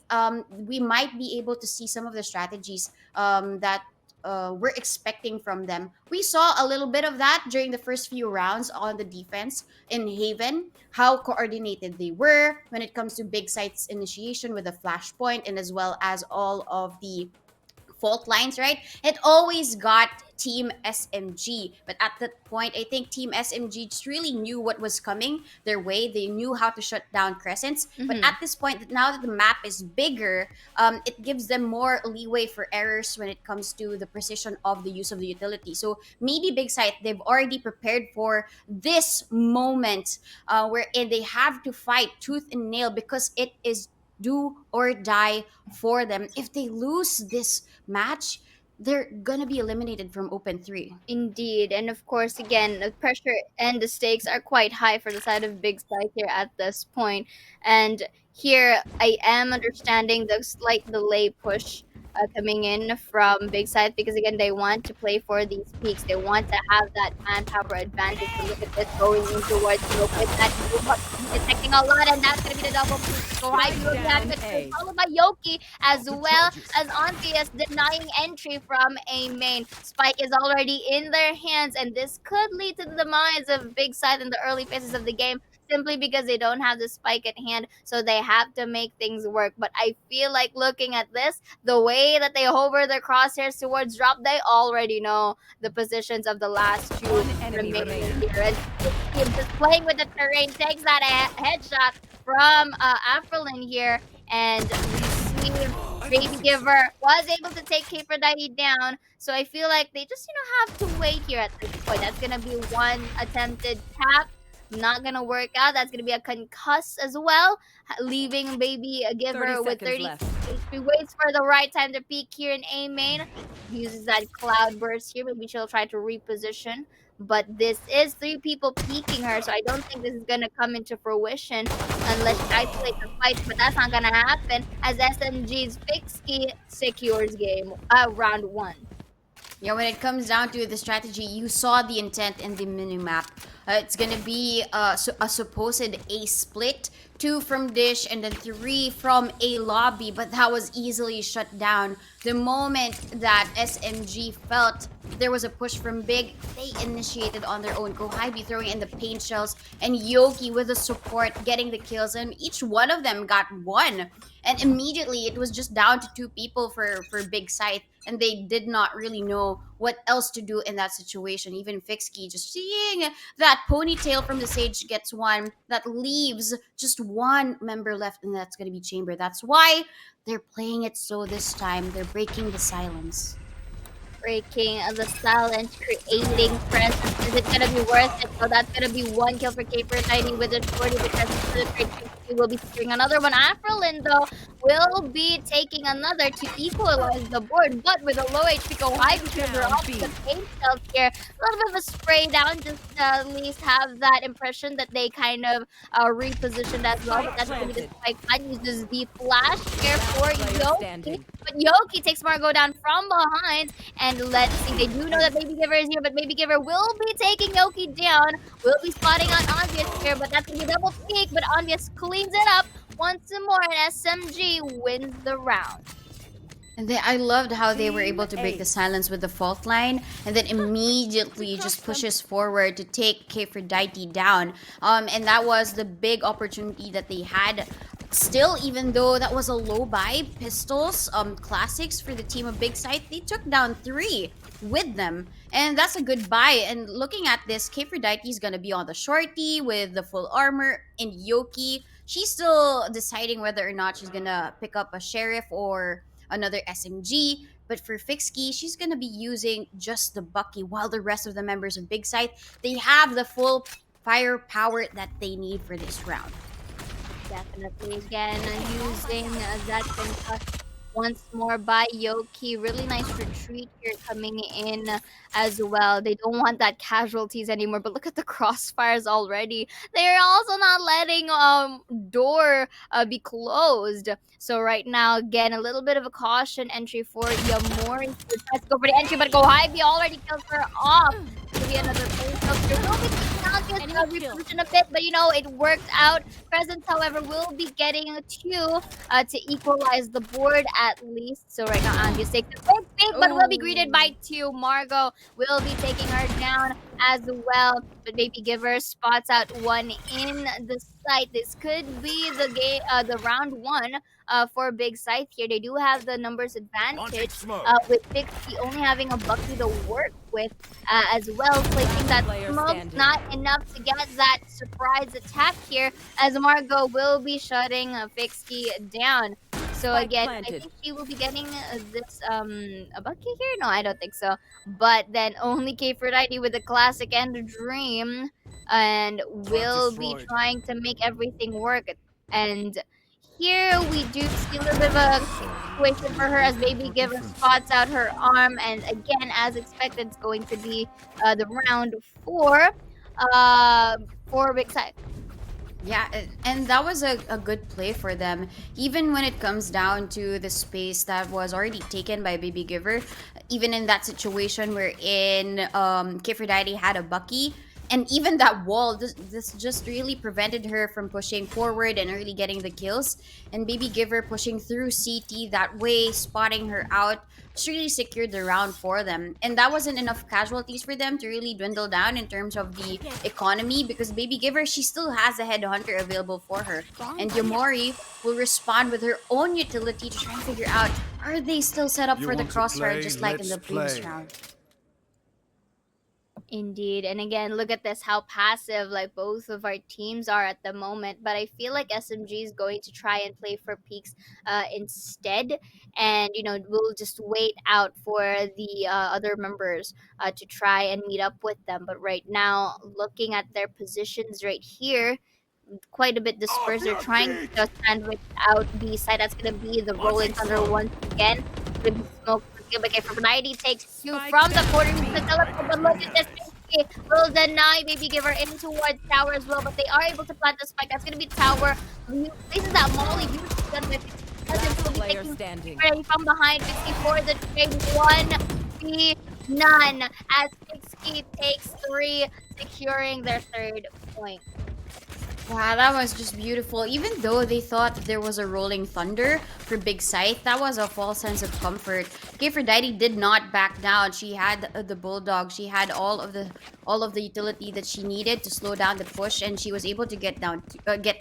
we might be able to see some of the strategies that we're expecting from them. We saw a little bit of that during the first few rounds on the defense in Haven, how coordinated they were when it comes to Big Scythe's initiation with the flashpoint, and as well as all of the fault lines, right? It always got Team SMG. But at that point, I think Team SMG just really knew what was coming their way. They knew how to shut down Crescents. But Mm-hmm. at this point, now that the map is bigger, it gives them more leeway for errors when it comes to the precision of the use of the utility. So maybe Big Scythe, they've already prepared for this moment wherein they have to fight tooth and nail, because it is do or die for them. If they lose this match, they're gonna be eliminated from Open 3. Indeed, and of course, again, the pressure and the stakes are quite high for the side of Big Side here at this point. And here, I am understanding the slight delay push coming in from Big Side, because again, they want to play for these peaks. They want to have that manpower advantage. So look at this going in towards with that detecting a lot, and that's gonna be the double peak. So I do have it A. followed by Yoki, as well as Antius denying entry from a main. Spike is already in their hands, and this could lead to the demise of Big Side in the early phases of the game, simply because they don't have the spike at hand, so they have to make things work. But I feel like looking at this, the way that they hover their crosshairs towards drop, they already know the positions of the last two One enemy remaining remaining. here. And this team just playing with the terrain takes that headshot from Afrolin here, and we see Baby Giver was able to take Aphrodite down. So I feel like they just, have to wait here at this point. That's gonna be one attempted tap. Not gonna work out. That's gonna be a concuss as well, leaving Baby 30 Giver with seconds 30 left. HP. Waits for the right time to peek here in A main. Uses that cloud burst here. Maybe she'll try to reposition. But this is 3 people peeking her, so I don't think this is gonna come into fruition. and let's isolate the fight, but that's not gonna happen as SMG's Fixkey secures game round one. Yeah, when it comes down to the strategy, you saw the intent in the minimap. It's gonna be a supposed A split, two from dish, and then three from a lobby, but that was easily shut down. The moment that SMG felt there was a push from Big, they initiated on their own. Kohaibi throwing in the paint shells, and Yoki with the support getting the kills, and each one of them got one. And immediately it was just down to two people for Big Scythe, and they did not really know what else to do in that situation. Even Fixkey just seeing that ponytail from the Sage gets one, that leaves just one member left, and that's gonna be Chamber. That's why they're playing it slow this time. They're breaking the silence. Breaking the silence, creating presence. Is it gonna be worth it? So that's gonna be one kill for Caper 90 with a 40 because the trade will be securing another one. Afrolin though will be taking another to equalize the board, but with a low HP go high because they're off the paint cells here. A little bit of a spray down, just at least have that impression that they kind of repositioned as well. But that's gonna be the spike plan, uses the flash here for Yoki. But Yoki takes Margot down from behind. And let's see, they do know that Baby Giver is here, but Baby Giver will be taking Yoki down. Will be spotting on Obvious here, but that's going to be a double peek, but Obvious cleans it up once more, and SMG wins the round. And I loved how they were able to break the silence with the fault line, and then immediately just pushes forward to take Aphrodite down. And that was the big opportunity that they had. Still, even though that was a low buy, pistols, classics for the team of Big Scythe, they took down 3 with them. And that's a good buy. And looking at this, Aphrodite is gonna be on the shorty with the full armor, and Yoki, she's still deciding whether or not she's gonna pick up a sheriff or another SMG. But for Fixkey, she's gonna be using just the Bucky, while the rest of the members of Big Scythe, they have the full firepower that they need for this round. Definitely, again, using that concuss once more by Yoki. Really nice retreat here coming in as well. They don't want that casualties anymore, but look at the crossfires already. They're also not letting door be closed. So right now, again, a little bit of a caution entry for Yamori. Let's go for the entry, but go high. He already kills her off. Maybe another place. So there will be reposition a bit, but you know, it worked out. Presence, however, will be getting 2 to equalize the board at least. So right now, Angus takes a big peek, but will be greeted by 2. Margot will be taking her down as well. But Baby Giver spots out 1 in the site. This could be the game, the round 1 for Big Scythe here. They do have the numbers advantage with Pixie only having a Bucky to work with as well. Placing that smoke, not enough to get that surprise attack here as Margot will be shutting Pixie down. So again, I think she will be getting this a Bucky here? No, I don't think so. But then only Aphrodite with the classic and the dream, and will be trying to make everything work. And here we do see a little bit of a situation for her as Baby Giver spots out her arm, and again, as expected, it's going to be the round 4 for Big Scythe. Yeah, and that was a good play for them. Even when it comes down to the space that was already taken by Baby Giver, even in that situation wherein Aphrodite had a Bucky, and even that wall, this just really prevented her from pushing forward and really getting the kills. And Baby Giver pushing through CT that way, spotting her out, just really secured the round for them. And that wasn't enough casualties for them to really dwindle down in terms of the economy, because Baby Giver, she still has a headhunter available for her. And Yamori will respond with her own utility to try and figure out, are they still set up for the crossfire just like in the previous round? Indeed. And again, look at this, how passive like both of our teams are at the moment. But I feel like SMG is going to try and play for peaks instead. And, you know, we'll just wait out for the other members to try and meet up with them. But right now, looking at their positions right here, quite a bit dispersed. They're trying to just sandwich out the side. That's going to be the Rolling Thunder once again. With the smoke. Okay, from 90 takes 2 from the corner. But look at this. Fixie will deny Baby Giver in towards tower as well, but they are able to plant the spike. That's going to be tower. Places that Molly beautifully done by Fixie. Cousins will be Player taking standing. Fixie from behind. Fixie for the trade. 1v none as Fixie takes 3, securing their third point. Wow, that was just beautiful. Even though they thought there was a rolling thunder for Big Scythe, that was a false sense of comfort. Aphrodite did not back down. She had the bulldog. She had all of the utility that she needed to slow down the push, and she was able to get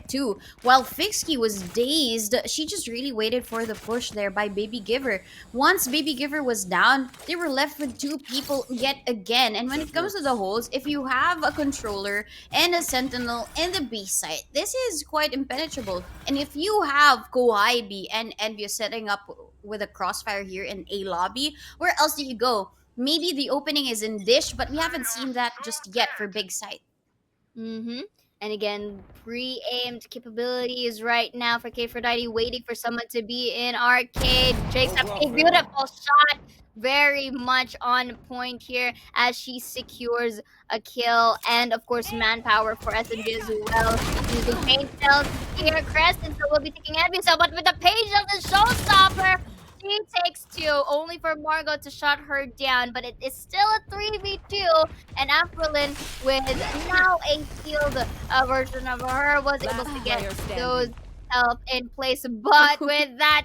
two. While Fixie was dazed, she just really waited for the push there by Baby Giver. Once Baby Giver was down, they were left with two people yet again. And when it comes to the holes, if you have a controller and a sentinel in the B side, this is quite impenetrable. And if you have Koibi and Envious setting up with a crossfire here in A lobby, where else do you go? Maybe the opening is in Dish, but we haven't seen that just yet for Big Side. Mm-hmm. And again, pre-aimed capabilities right now for Kfrodite, waiting for someone to be in arcade. Takes up a beautiful shot, very much on point here as she secures a kill, and of course manpower for SMG as well. Using paint cells here, Crescent so will be taking envy cell, but with the page of the showstopper, she takes 2, only for Margot to shut her down, but it is still a 3v2, and Aprilin with now a healed version of her was able Last to get player those standing. health in place, but with that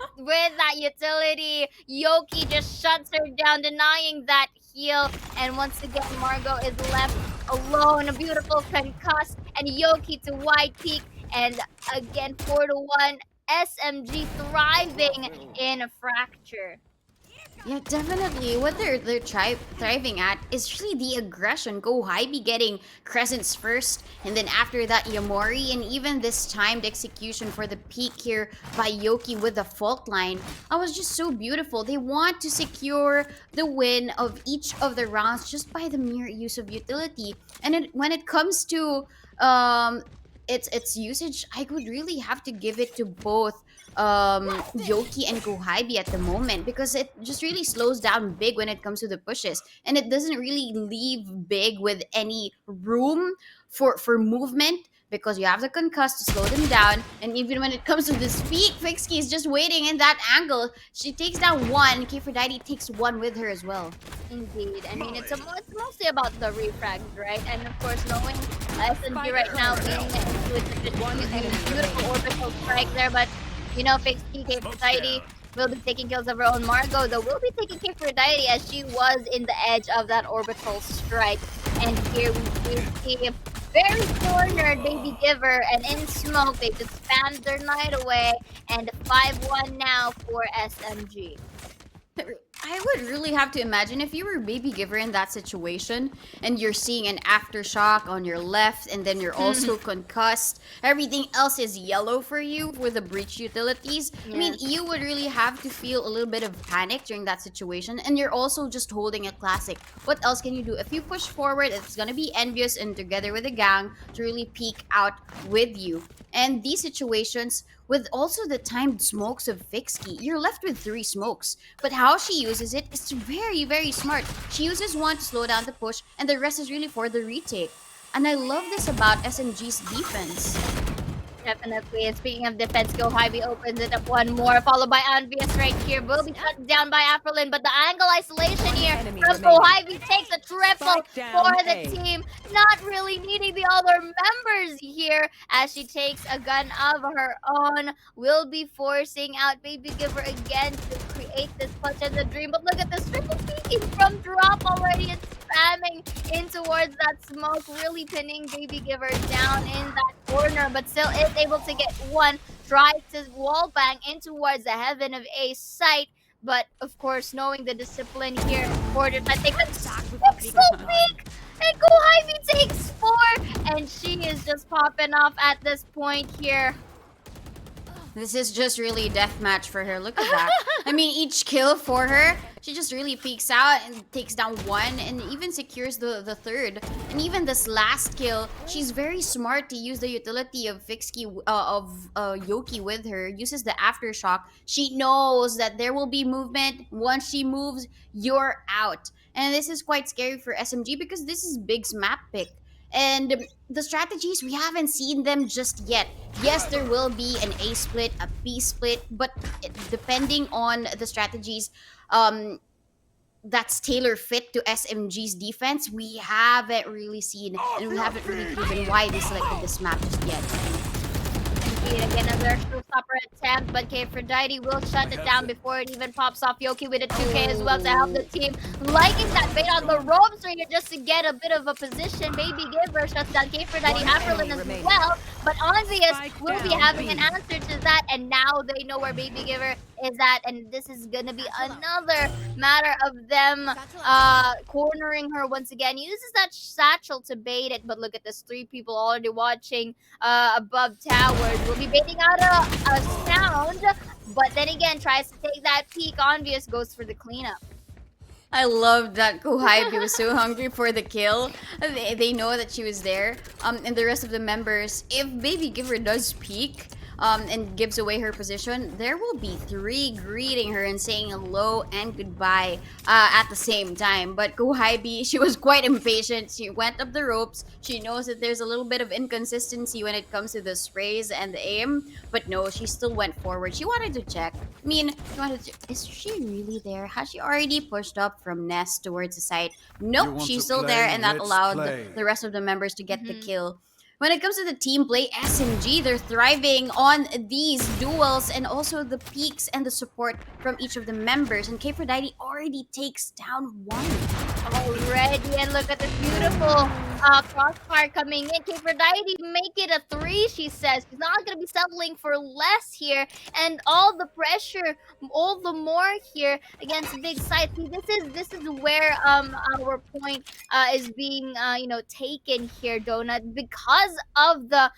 utility, Yoki just shuts her down, denying that heal, and once again Margot is left alone. A beautiful concuss, and Yoki to wide peak, and again 4-1. SMG thriving in a fracture. Yeah, definitely. What they're thriving at is really the aggression. Go Hybe getting Crescents first, and then after that Yamori, and even this timed execution for the peak here by Yoki with the fault line. I was just so beautiful. They want to secure the win of each of the rounds just by the mere use of utility. And when it comes to its usage, I would really have to give it to both Yoki and Kohibi at the moment, because it just really slows down Big when it comes to the pushes, and it doesn't really leave Big with any room for movement, because you have the concuss to slow them down. And even when it comes to the speed, Fixie is just waiting in that angle. She takes down one. Kfrodite takes one with her as well. Indeed. I mean, it's mostly about the refrags, right? And of course, knowing SMG right now being into it, just using a beautiful orbital strike there, but Fixed K Society will be taking kills of her own. Margot, though, will be taking K Aphrodite as she was in the edge of that orbital strike. And here we see very cornered Baby Giver, and in smoke, they just spammed their night away, and 5-1 now for SMG. I would really have to imagine if you were Baby Giver in that situation and you're seeing an aftershock on your left, and then you're also concussed. Everything else is yellow for you for the breach utilities. I mean, Yeah. you would really have to feel a little bit of panic during that situation, and you're also just holding a classic. What else can you do? If you push forward, it's gonna be envious and together with the gang to really peek out with you. And these situations, with also the timed smokes of Fixie, you're left with 3 smokes. But how she uses it is very, very smart. She uses one to slow down the push, and the rest is really for the retake. And I love this about SMG's defense. Definitely. And speaking of defense, Go Hybe opens it up one more, followed by Anvius right here. Will be shut down by Aprilin, but the angle isolation here enemy from Go remaining. Hybe takes a triple Spike down for the A. team. Not really needing the other members here as she takes a gun of her own. Will be forcing out Baby Giver again to create this clutch and the dream. But look at this triple peeking from drop already and spamming in towards that smoke, really pinning Baby Giver down in that corner, but still is able to get one. Tries to wall bang in towards the heaven of a Scythe, but of course, knowing the discipline here, Porter I think that's pixel peak, and Kohibi takes 4, and she is just popping off at this point here. This is just really a death match for her. Look at that. I mean, each kill for her, she just really peeks out and takes down one, and even secures the third. And even this last kill, she's very smart to use the utility of Yoki with her. Uses the aftershock. She knows that there will be movement. Once she moves, you're out. And this is quite scary for SMG because this is Big's map pick. And the strategies, we haven't seen them just yet. Yes, there will be an A split, a B split, but depending on the strategies, um, that's tailor fit to SMG's defense, we haven't really seen and we haven't really proven why they selected this map just yet. Indeed, again, another showstopper attempt, but Aphrodite will shut it down before it even pops off. Yoki with a 2K as well to help the team. Liking that bait on the ropes right here just to get a bit of a position. Baby Giver shuts down Aphrodite, Avril as well. But Obvious will be having an answer to that, and now they know where Baby Giver is at, and this is gonna be another matter of them cornering her once again. Uses that satchel to bait it, but look at this, 3 people already watching above towers. Will be baiting out a sound, but then again tries to take that peek. Obvious goes for the cleanup. I love that Kohybe was so hungry for the kill. They know that she was there. And the rest of the members, if Baby Giver does peek, and gives away her position, there will be 3 greeting her and saying hello and goodbye at the same time. But Kohybe, she was quite impatient. She went up the ropes. She knows that there's a little bit of inconsistency when it comes to the sprays and the aim. But no, she still went forward. She wanted to check. I mean, is she really there? Has she already pushed up from Nest towards the site? Nope, she's still there, and that allowed the rest of the members to get the kill. When it comes to the team play, SMG, they're thriving on these duels and also the peaks and the support from each of the members. And Aphrodite already takes down 1. Already, and look at this beautiful crossfire coming in. Aphrodite make it a 3, she says. She's not going to be settling for less here. And all the pressure, all the more here against Big Scythe. This is where our point is being taken here, Donut, because of the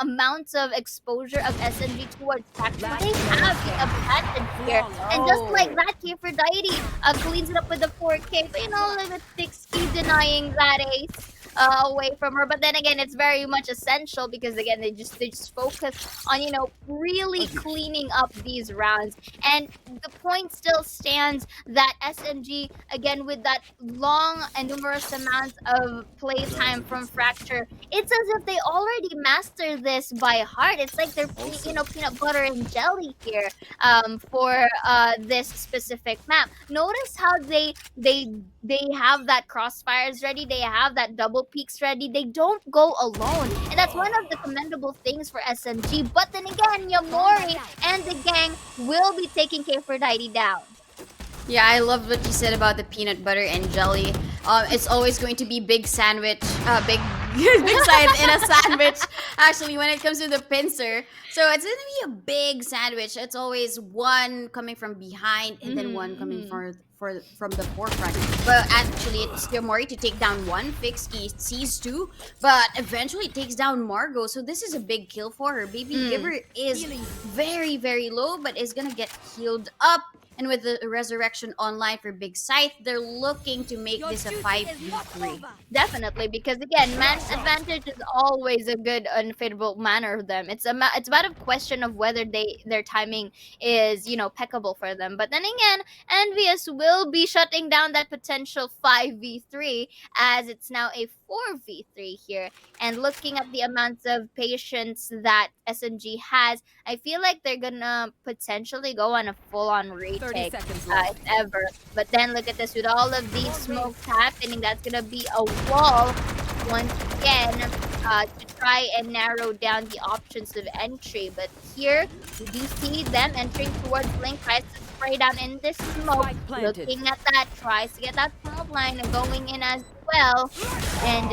amounts of exposure of SMG towards Fracture. They have the advantage here. And just like that, Aphrodite cleans it up with the 4K. But a little bit Sixty denying that ace away from her. But then again, it's very much essential because again, they just focus on really cleaning up these rounds. And the point still stands that SMG, again, with that long and numerous amounts of playtime from Fracture, it's as if they already mastered this by heart. It's like they're peanut butter and jelly here for this specific map. Notice how they have that crossfires ready, they have that double peaks ready, they don't go alone, and that's one of the commendable things for SMG. But then again, Yamori and the gang will be taking Aphrodite down. Yeah, I love what you said about the peanut butter and jelly. It's always going to be big sandwich, big big Scythe in a sandwich. Actually, when it comes to the pincer, so it's gonna be a big sandwich. It's always one coming from behind and then one coming from the forefront. But actually, it's Yamori to take down 1. Fixie sees 2, but eventually takes down Margot. So this is a big kill for her. Baby Giver is very, very low, but is gonna get healed up. And with the resurrection online for Big Scythe, they're looking to make this a 5v3. Definitely, because again, man's advantage is always a good, unfavorable manner of them. It's about a question of whether their timing is peccable for them. But then again, Envious will be shutting down that potential 5v3 as it's now a 4v3 here. And looking at the amounts of patience that SMG has, I feel like they're gonna potentially go on a full-on retake if ever. But then look at this, with all of these smokes happening, that's gonna be a wall once again to try and narrow down the options of entry. But here we do see them entering towards Link, tries to spray down in this smoke, looking at that, tries to get that top line and going in as well. And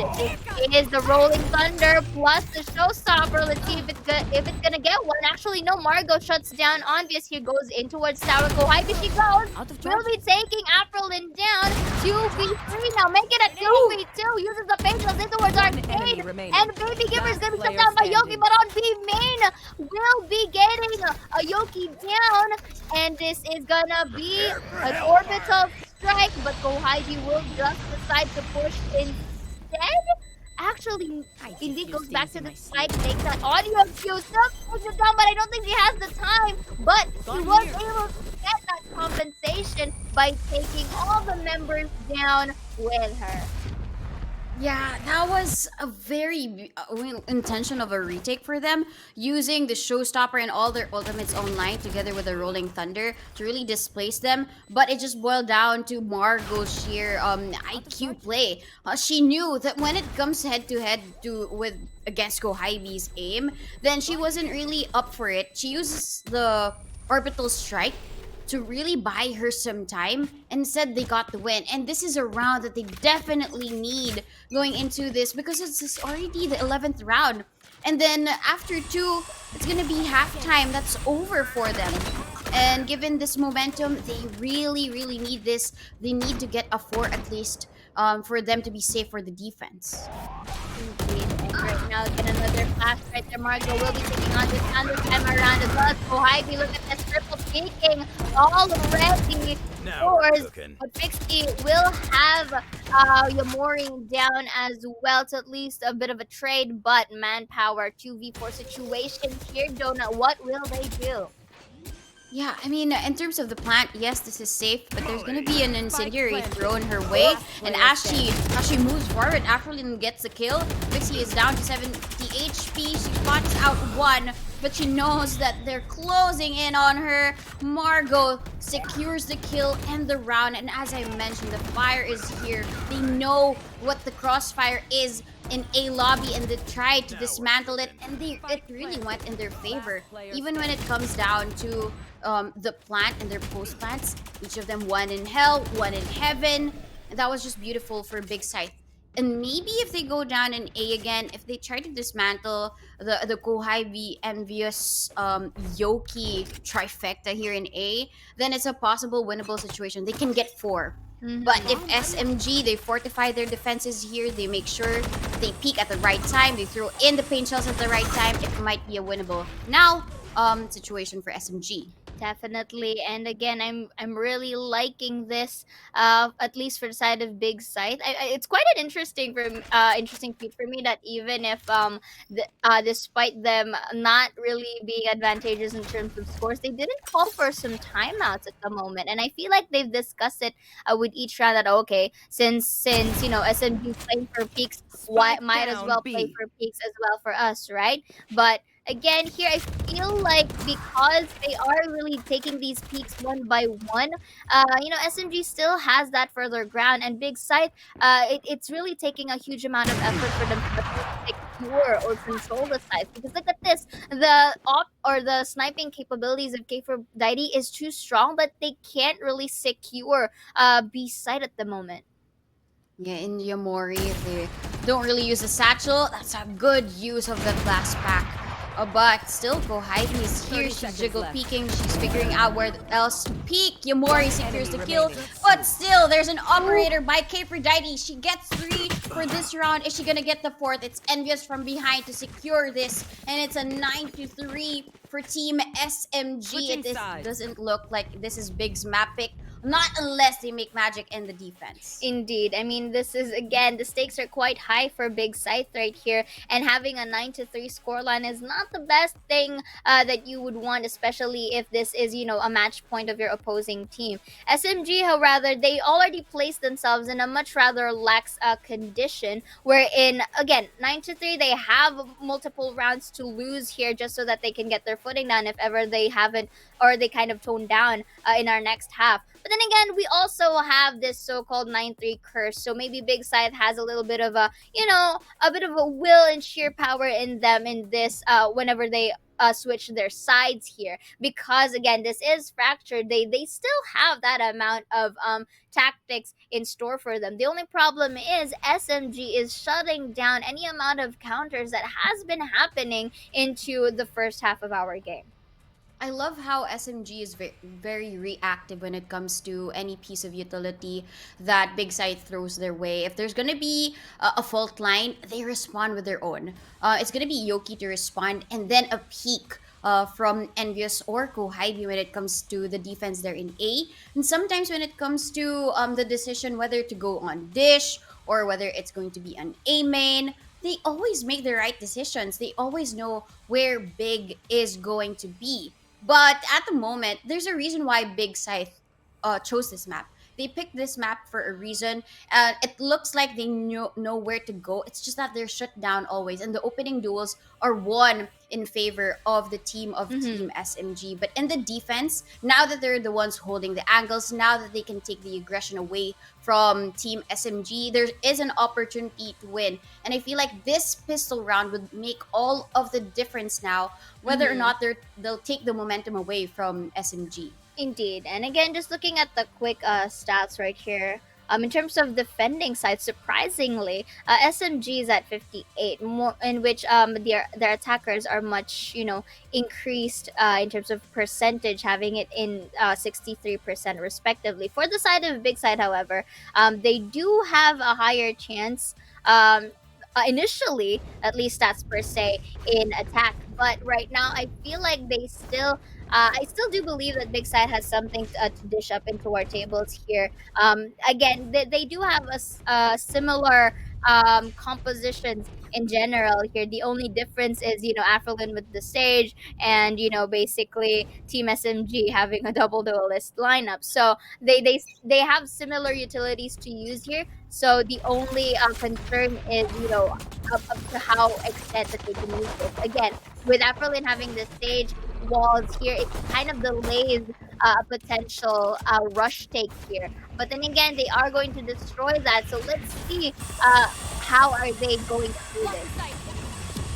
it is the Rolling Thunder plus the Showstopper. Let's see if it's gonna get one. Actually, no, Margot shuts down Obvious. Here goes in towards Tower. Kohybe she goes. Will be taking Aprilin down. 2v3 now. Make it a 2v2. Uses the Faceless in towards Arcade. And Baby Giver is gonna be shut down by Yoki, but on B main will be getting a Yoki down. And this is gonna be an orbital strike, but Kohybe will just decide to push instead. Actually, indeed goes back to the spike, takes that audio cue, still takes it down, but I don't think he has the time. But he was able to get that compensation by taking all the members down with her. Yeah, that was a very intention of a retake for them, using the showstopper and all their ultimates online together with the Rolling Thunder to really displace them. But it just boiled down to Margot's sheer IQ play. She knew that when it comes head to head to with against Gohaibi's aim, then she wasn't really up for it. She uses the orbital strike to really buy her some time, and said they got the win. And this is a round that they definitely need going into this, because it's already the 11th round. And then after two, it's going to be halftime. That's over for them. And given this momentum, they really, really need this. They need to get a four at least, for them to be safe for the defense. Indeed. And right now, again, another flash right there. Margot will be taking on this time around as well. So Heidi, look at this triple peeking already. Now we're Scores, cooking. but Pixie will have Yamori down as well to at least a bit of a trade, but manpower 2v4 situation here, Donut. What will they do? Yeah, I mean, in terms of the plant, yes, this is safe, but there's gonna be an incendiary thrown her way, and as she moves forward, Afrolin gets the kill. Pixie is down to 70 HP. She spots out one, but she knows that they're closing in on her. Margot secures the kill and the round, and as I mentioned, the fire is here. They know what the crossfire is in a lobby, and they tried to dismantle it, and it really went in their favor. Even when it comes down to the plant and their post plants, each of them, one in hell, one in heaven. And that was just beautiful for Big Scythe. And maybe if they go down in A again, if they try to dismantle the Kohai V envious Yoki trifecta here in A, then it's a possible winnable situation. They can get four. But if SMG, they fortify their defenses here, they make sure they peek at the right time, they throw in the paint shells at the right time, it might be a winnable now situation for SMG. Definitely, and again, I'm really liking this. At least for the side of Big Scythe, it's quite an interesting feat for me that even if despite them not really being advantageous in terms of scores, they didn't call for some timeouts at the moment, and I feel like they've discussed it with each round that okay, since SMG is playing for peaks, why might as well play for peaks as well for us, right? But again, here I feel like because they are really taking these peaks one by one, SMG still has that further ground, and Big Scythe, it's really taking a huge amount of effort for them to secure or control the scythe. Because look at this, the op or the sniping capabilities of K for Deity is too strong, but they can't really secure B Scythe at the moment. Yeah, in Yamori, if they don't really use a satchel, that's a good use of the glass pack. But still, Kohaibi is here. She's jiggle peeking. She's figuring out where else to peek. Yamori secures the kill. But still, there's an operator by Aphrodite. She gets three for this round. Is she gonna get the fourth? It's Envious from behind to secure this. And it's a 9-3 for Team SMG. It doesn't look like this is Big's map pick. Not unless they make magic in the defense. Indeed. I mean, this is, again, the stakes are quite high for Big Scythe right here. And having a 9-3 scoreline is not the best thing that you would want, especially if this is, a match point of your opposing team. SMG, however, they already placed themselves in a much rather lax condition, wherein, again, 9-3, they have multiple rounds to lose here just so that they can get their footing down if ever they haven't, or they kind of tone down in our next half. But then again, we also have this so-called 9-3 curse. So maybe Big Scythe has a little bit of a bit of a will and sheer power in them in this whenever they switch their sides here. Because again, this is fractured. They still have that amount of tactics in store for them. The only problem is SMG is shutting down any amount of counters that has been happening into the first half of our game. I love how SMG is very reactive when it comes to any piece of utility that Big Scythe throws their way. If there's gonna be a fault line, they respond with their own. It's gonna be Yoki to respond, and then a peek from Envious or Kohaibi when it comes to the defense there in A. And sometimes when it comes to the decision whether to go on Dish or whether it's going to be an A main, they always make the right decisions. They always know where Big is going to be. But at the moment, there's a reason why Big Scythe chose this map. They picked this map for a reason. It looks like they know where to go. It's just that they're shut down always, and the opening duels are won in favor of the team of Mm-hmm. Team SMG. But in the defense, now that they're the ones holding the angles, now that they can take the aggression away from Team SMG, there is an opportunity to win. And I feel like this pistol round would make all of the difference now, whether or Mm-hmm. not they'll take the momentum away from SMG. Indeed. And again, just looking at the quick stats right here, in terms of defending side, surprisingly, SMG is at 58, more in which their attackers are much increased in terms of percentage, having it in 63% respectively. For the side of big side, however, they do have a higher chance. Initially, at least stats per se in attack, but right now I feel like I still do believe that Big Side has something to dish up into our tables here. Again, they do have similar compositions in general here. The only difference is, Afrolin with the stage and, basically Team SMG having a double duelist lineup. So they have similar utilities to use here. So the only concern is, up to how extent that they can use this. Again, with Afrolin having the stage walls here, it kind of delays a potential rush take here. But then again, they are going to destroy that. So let's see how are they going to do this.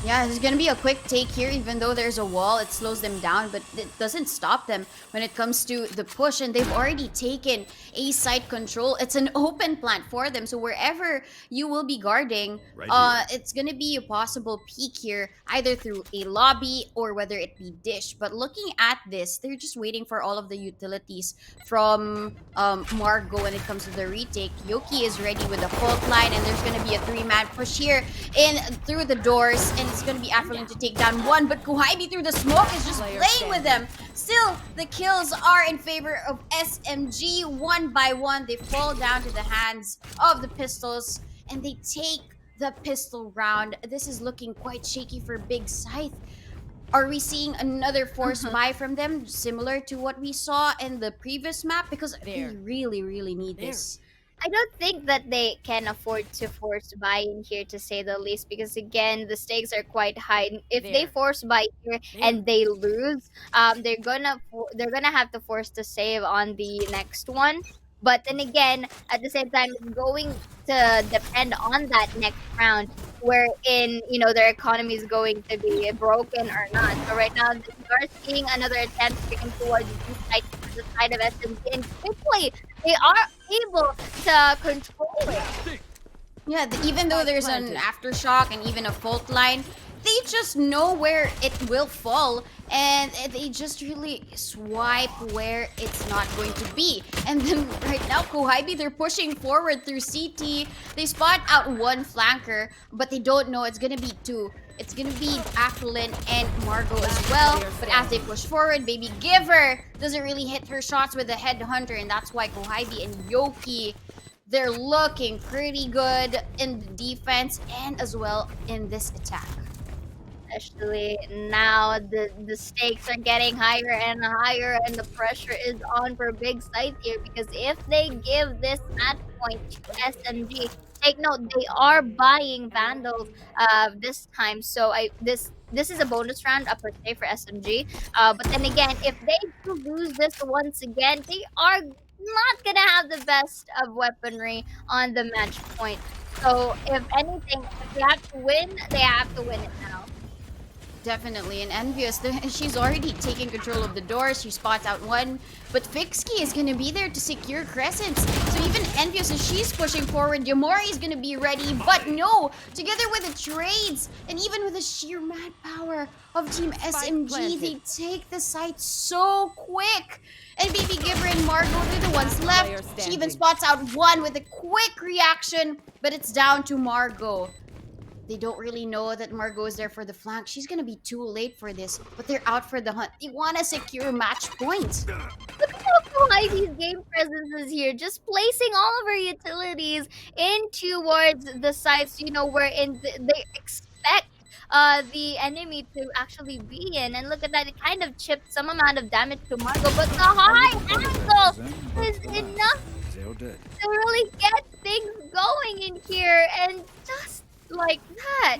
Yeah, there's gonna be a quick take here, even though there's a wall, it slows them down, but it doesn't stop them when it comes to the push, and they've already taken a site control. It's an open plant for them, so wherever you will be guarding, Right here. it's gonna be a possible peek here, either through a lobby or whether it be dish. But looking at this, they're just waiting for all of the utilities from Margo when it comes to the retake. Yoki is ready with the fault line, and there's gonna be a three-man push here in through the doors, and it's gonna be Afrolin to take down one, but Kuhaibi through the smoke is just playing with them. Still, the kills are in favor of SMG. One by one, they fall down to the hands of the pistols, and they take the pistol round. This is looking quite shaky for Big Scythe. Are we seeing another forced buy from them, similar to what we saw in the previous map? Because they really, really need this. I don't think that they can afford to force buy in here, to say the least, because again, the stakes are quite high. If they force buy here and they lose, they're gonna have to force to save on the next one. But then again, at the same time, it's going to depend on that next round, wherein their economy is going to be broken or not. So right now, we are seeing another attempt taken towards the side of SMG, and quickly they are able to control it. Yeah, even though there's an aftershock and even a fault line, they just know where it will fall, and they just really swipe where it's not going to be. And then right now, Kuhaibi, they're pushing forward through CT. They spot out one flanker, but they don't know it's gonna be two. It's gonna be Afrolin and Margo as well. But as they push forward, Baby Giver doesn't really hit her shots with the headhunter, and that's why Kuhaibi and Yoki, they're looking pretty good in the defense and as well in this attack. Especially now, the stakes are getting higher and higher, and the pressure is on for Big Sight here, because if they give this match point to SMG, take note, they are buying Vandals this time. So this is a bonus round per se for SMG. But then again, if they do lose this once again, they are not gonna have the best of weaponry on the match point. So if anything, if they have to win, they have to win it now. Definitely, and Envious, she's already taking control of the doors. She spots out one, but Fixky is going to be there to secure Crescents. So even Envious, as she's pushing forward, Yamori is going to be ready, but no! Together with the trades, and even with the sheer manpower of Team SMG, they take the site so quick! And Baby Giver and Margo, they're the ones left. She even spots out one with a quick reaction, but it's down to Margo. They don't really know that Margo is there for the flank. She's gonna be too late for this, but they're out for the hunt. They want to secure match point. Look at how high these game presences here, just placing all of our utilities in towards the sites, wherein they expect the enemy to actually be in. And look at that, it kind of chipped some amount of damage to Margot, but the high angle is enough to really get things going in here, and just like that.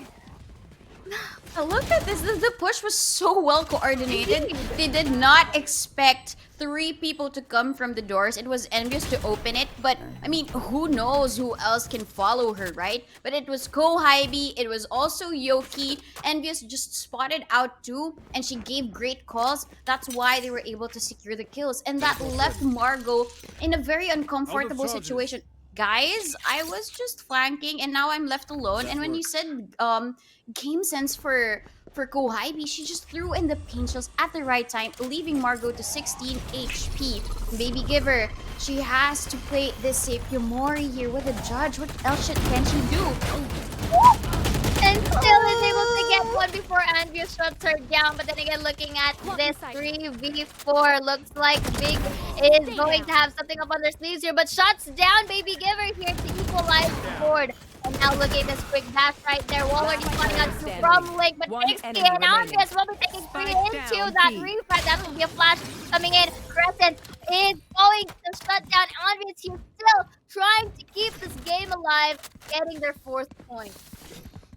Look at this. The push was so well coordinated. Indeed. They did not expect three people to come from the doors. It was envious to open it, but I mean, who knows who else can follow her, right? But it was Kohybe, it was also Yoki. Envious just spotted out too, and she gave great calls. That's why they were able to secure the kills, and that left Margot in a very uncomfortable situation. Guys, I was just flanking and now I'm left alone. And when you said game sense for Kohybe, she just threw in the paint shells at the right time, leaving Margot to 16 HP. Baby Giver, she has to play this safe. Yomori here with a judge. What else can she do? And still is able to get one before Andrea shuts her down. But then again, looking at this 3v4, looks like Big is going to have something up on their sleeves here. But shuts down Baby Giver here to equalize the board. And now look at this quick dash right there. Already flying out to from Link, but Pixie and Andreas will be taking three into that refresh. That will be a flash coming in. Crescent is going to shut down Andreas. He's still trying to keep this game alive, getting their 4th point.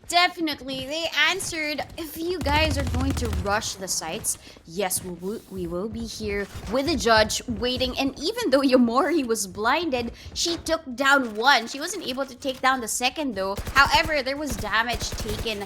Definitely, they answered. If you guys are going to rush the sites, yes, we will be here with the judge waiting. And even though Yomori was blinded, she took down one. She wasn't able to take down the second though. However, there was damage taken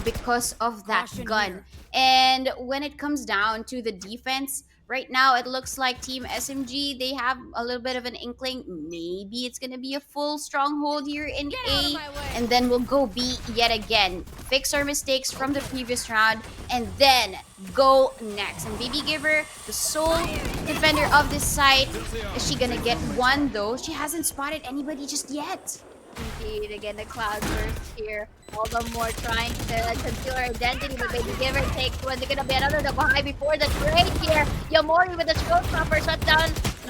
because of that gun. And when it comes down to the defense, right now, it looks like Team SMG, they have a little bit of an inkling. Maybe it's going to be a full stronghold here in A. And then we'll go B yet again. Fix our mistakes from the previous round. And then go next. And Baby Giver, the sole defender of this site. Is she going to get one though? She hasn't spotted anybody just yet. Indeed, again, the Cloudburst here. All the more trying to conceal her identity, but Baby Giver takes one. They're gonna be another Kawhi before the trade here. Yomori with a showstopper shut down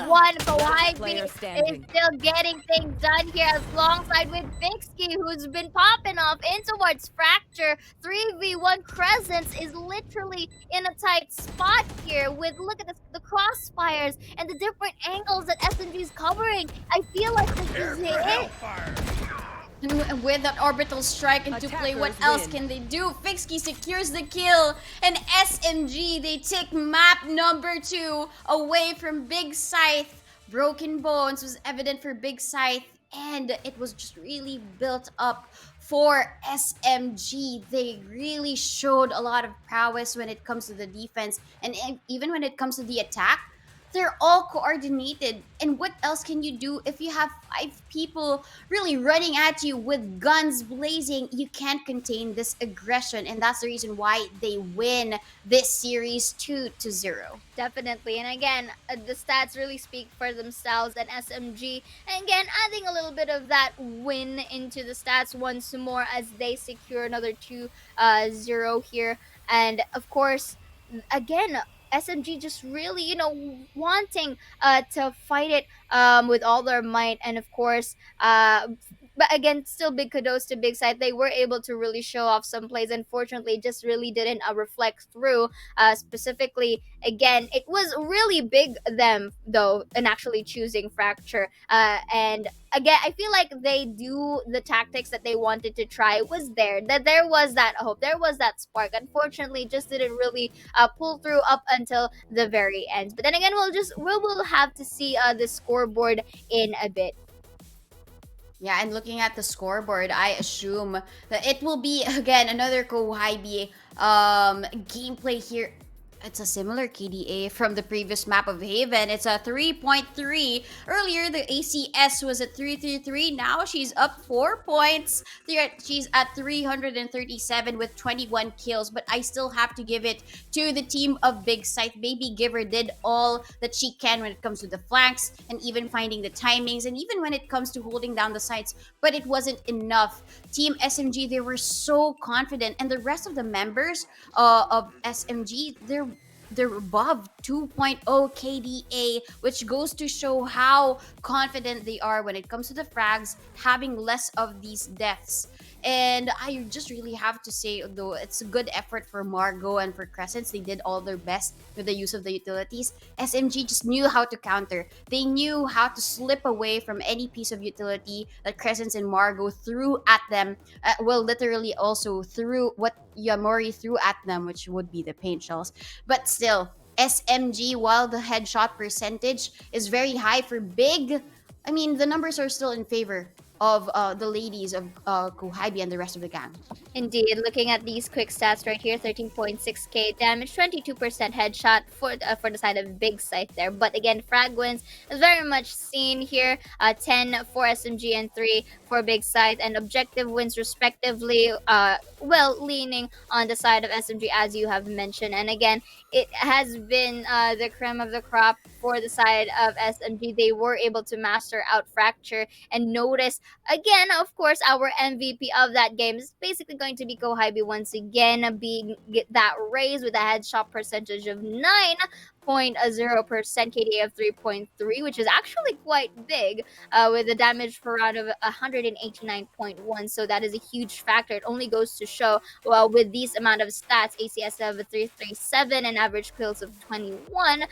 one. Kawhi is still getting things done here alongside with Vixky, who's been popping off in towards Fracture. 3v1 Crescents is literally in a tight spot here with, look at this, the crossfires and the different angles that SMG is covering. I feel like this is it. And with that orbital strike into play, what else can they do? Vixky secures the kill, and SMG, they take map number 2 away from Big Scythe. Broken Bones was evident for Big Scythe, and it was just really built up for SMG. They really showed a lot of prowess when it comes to the defense, and even when it comes to the attack. They're all coordinated. And what else can you do if you have 5 people really running at you with guns blazing? You can't contain this aggression, and that's the reason why they win this series 2-0. Definitely. And again, the stats really speak for themselves. And SMG, and again, adding a little bit of that win into the stats once more as they secure another 2-0 here. And of course, again, SMG just really, wanting to fight it with all their might. And of course, but again, still big kudos to Big Side. They were able to really show off some plays. Unfortunately, it just really didn't reflect through. Specifically, again, it was really big them though in actually choosing Fracture. And again, I feel like they do the tactics that they wanted to try. Was there that there was that hope, there was that spark. Unfortunately, just didn't really pull through up until the very end. But then again, we will have to see the scoreboard in a bit. Yeah, and looking at the scoreboard, I assume that it will be again another Kohybe gameplay here. It's a similar KDA from the previous map of Haven. It's a 3.3. Earlier, the ACS was at 333. Now she's up 4 points. She's at 337 with 21 kills. But I still have to give it to the team of Big Scythe. Baby Giver did all that she can when it comes to the flanks and even finding the timings and even when it comes to holding down the sites. But it wasn't enough. Team SMG, they were so confident. And the rest of the members of SMG, they're above 2.0 KDA, which goes to show how confident they are when it comes to the frags, having less of these deaths. And I just really have to say, though, it's a good effort for Margot and for Crescents. They did all their best with the use of the utilities. SMG just knew how to counter. They knew how to slip away from any piece of utility that Crescents and Margot threw at them. Well, literally also threw what Yamori threw at them, which would be the paint shells. But still, SMG, while the headshot percentage is very high for big, I mean, the numbers are still in favor of the ladies of Kuhaibi and the rest of the gang. Indeed, looking at these quick stats right here, 13.6k damage, 22% headshot for the side of Big Scythe there. But again, frag wins is very much seen here. 10 for SMG and 3 for Big Scythe, and objective wins respectively. Well, leaning on the side of SMG as you have mentioned. And again, it has been the creme of the crop for the side of SMG. They were able to master out Fracture and notice again, of course, our MVP of that game is basically going to be Kohibi once again, being get that raise with a headshot percentage of 9.0%, KDA of 3.3, which is actually quite big, with a damage per round of 189.1. So that is a huge factor. It only goes to show, well, with these amount of stats, ACS of 337 and average kills of 21,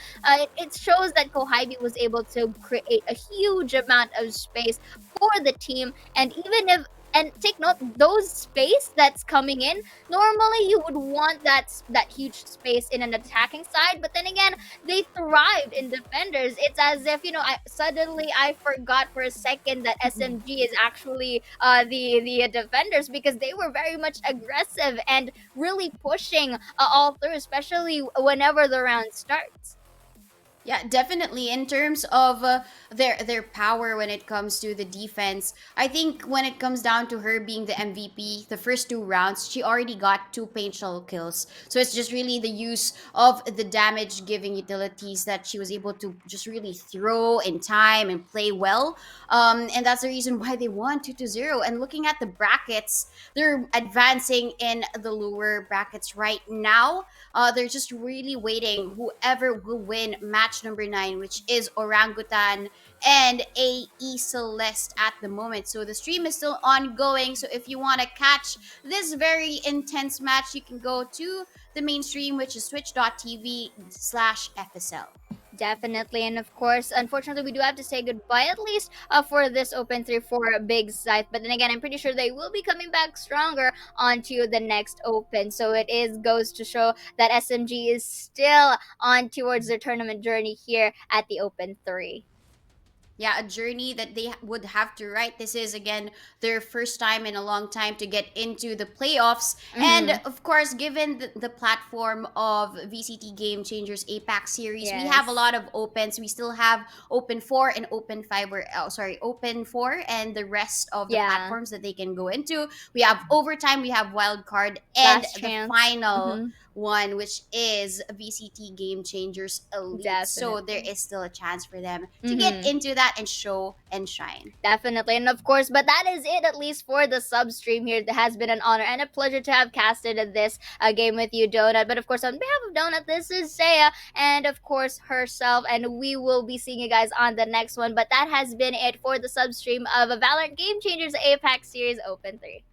it shows that Kohibi was able to create a huge amount of space for the team. And even if, and take note, those space that's coming in, normally you would want that huge space in an attacking side, but then again, they thrived in defenders. It's as if, I forgot for a second that SMG is actually the defenders, because they were very much aggressive and really pushing all through, especially whenever the round starts. Yeah, definitely. In terms of their power when it comes to the defense, I think when it comes down to her being the MVP, the first two rounds, she already got two paintball kills. So it's just really the use of the damage giving utilities that she was able to just really throw in time and play well. And that's the reason why they won 2-0. And looking at the brackets, they're advancing in the lower brackets right now. They're just really waiting whoever will win match number 9, which is Orangutan and AE Celeste at the moment. So the stream is still ongoing. So if you want to catch this very intense match, you can go to the main stream, which is twitch.tv/FSL. Definitely, and of course, unfortunately, we do have to say goodbye at least for this Open 3 for Big Scythe. But then again, I'm pretty sure they will be coming back stronger onto the next Open. So it is goes to show that SMG is still on towards their tournament journey here at the Open 3. Yeah, a journey that they would have to write. This is again their first time in a long time to get into the playoffs. And Mm-hmm. of course, given the platform of VCT Game Changers APAC series, we have a Yes. lot of opens. We still have Open 4 and Open 5, or Open 4 and the rest of the Yeah. platforms that they can go into. We have overtime, we have wild card, and Last the chance. final Mm-hmm. one, which is VCT Game Changers Elite. So there Definitely. is still a chance for them to get Mm-hmm. into that and show and shine. Definitely. And of course, but that is it at least for the sub stream here. It has been an honor and a pleasure to have casted this game with you, Donut. But of course, on behalf of Donut, this is Saya and of course herself. And we will be seeing you guys on the next one. But that has been it for the sub stream of a Valorant Game Changers APAC Series Open 3.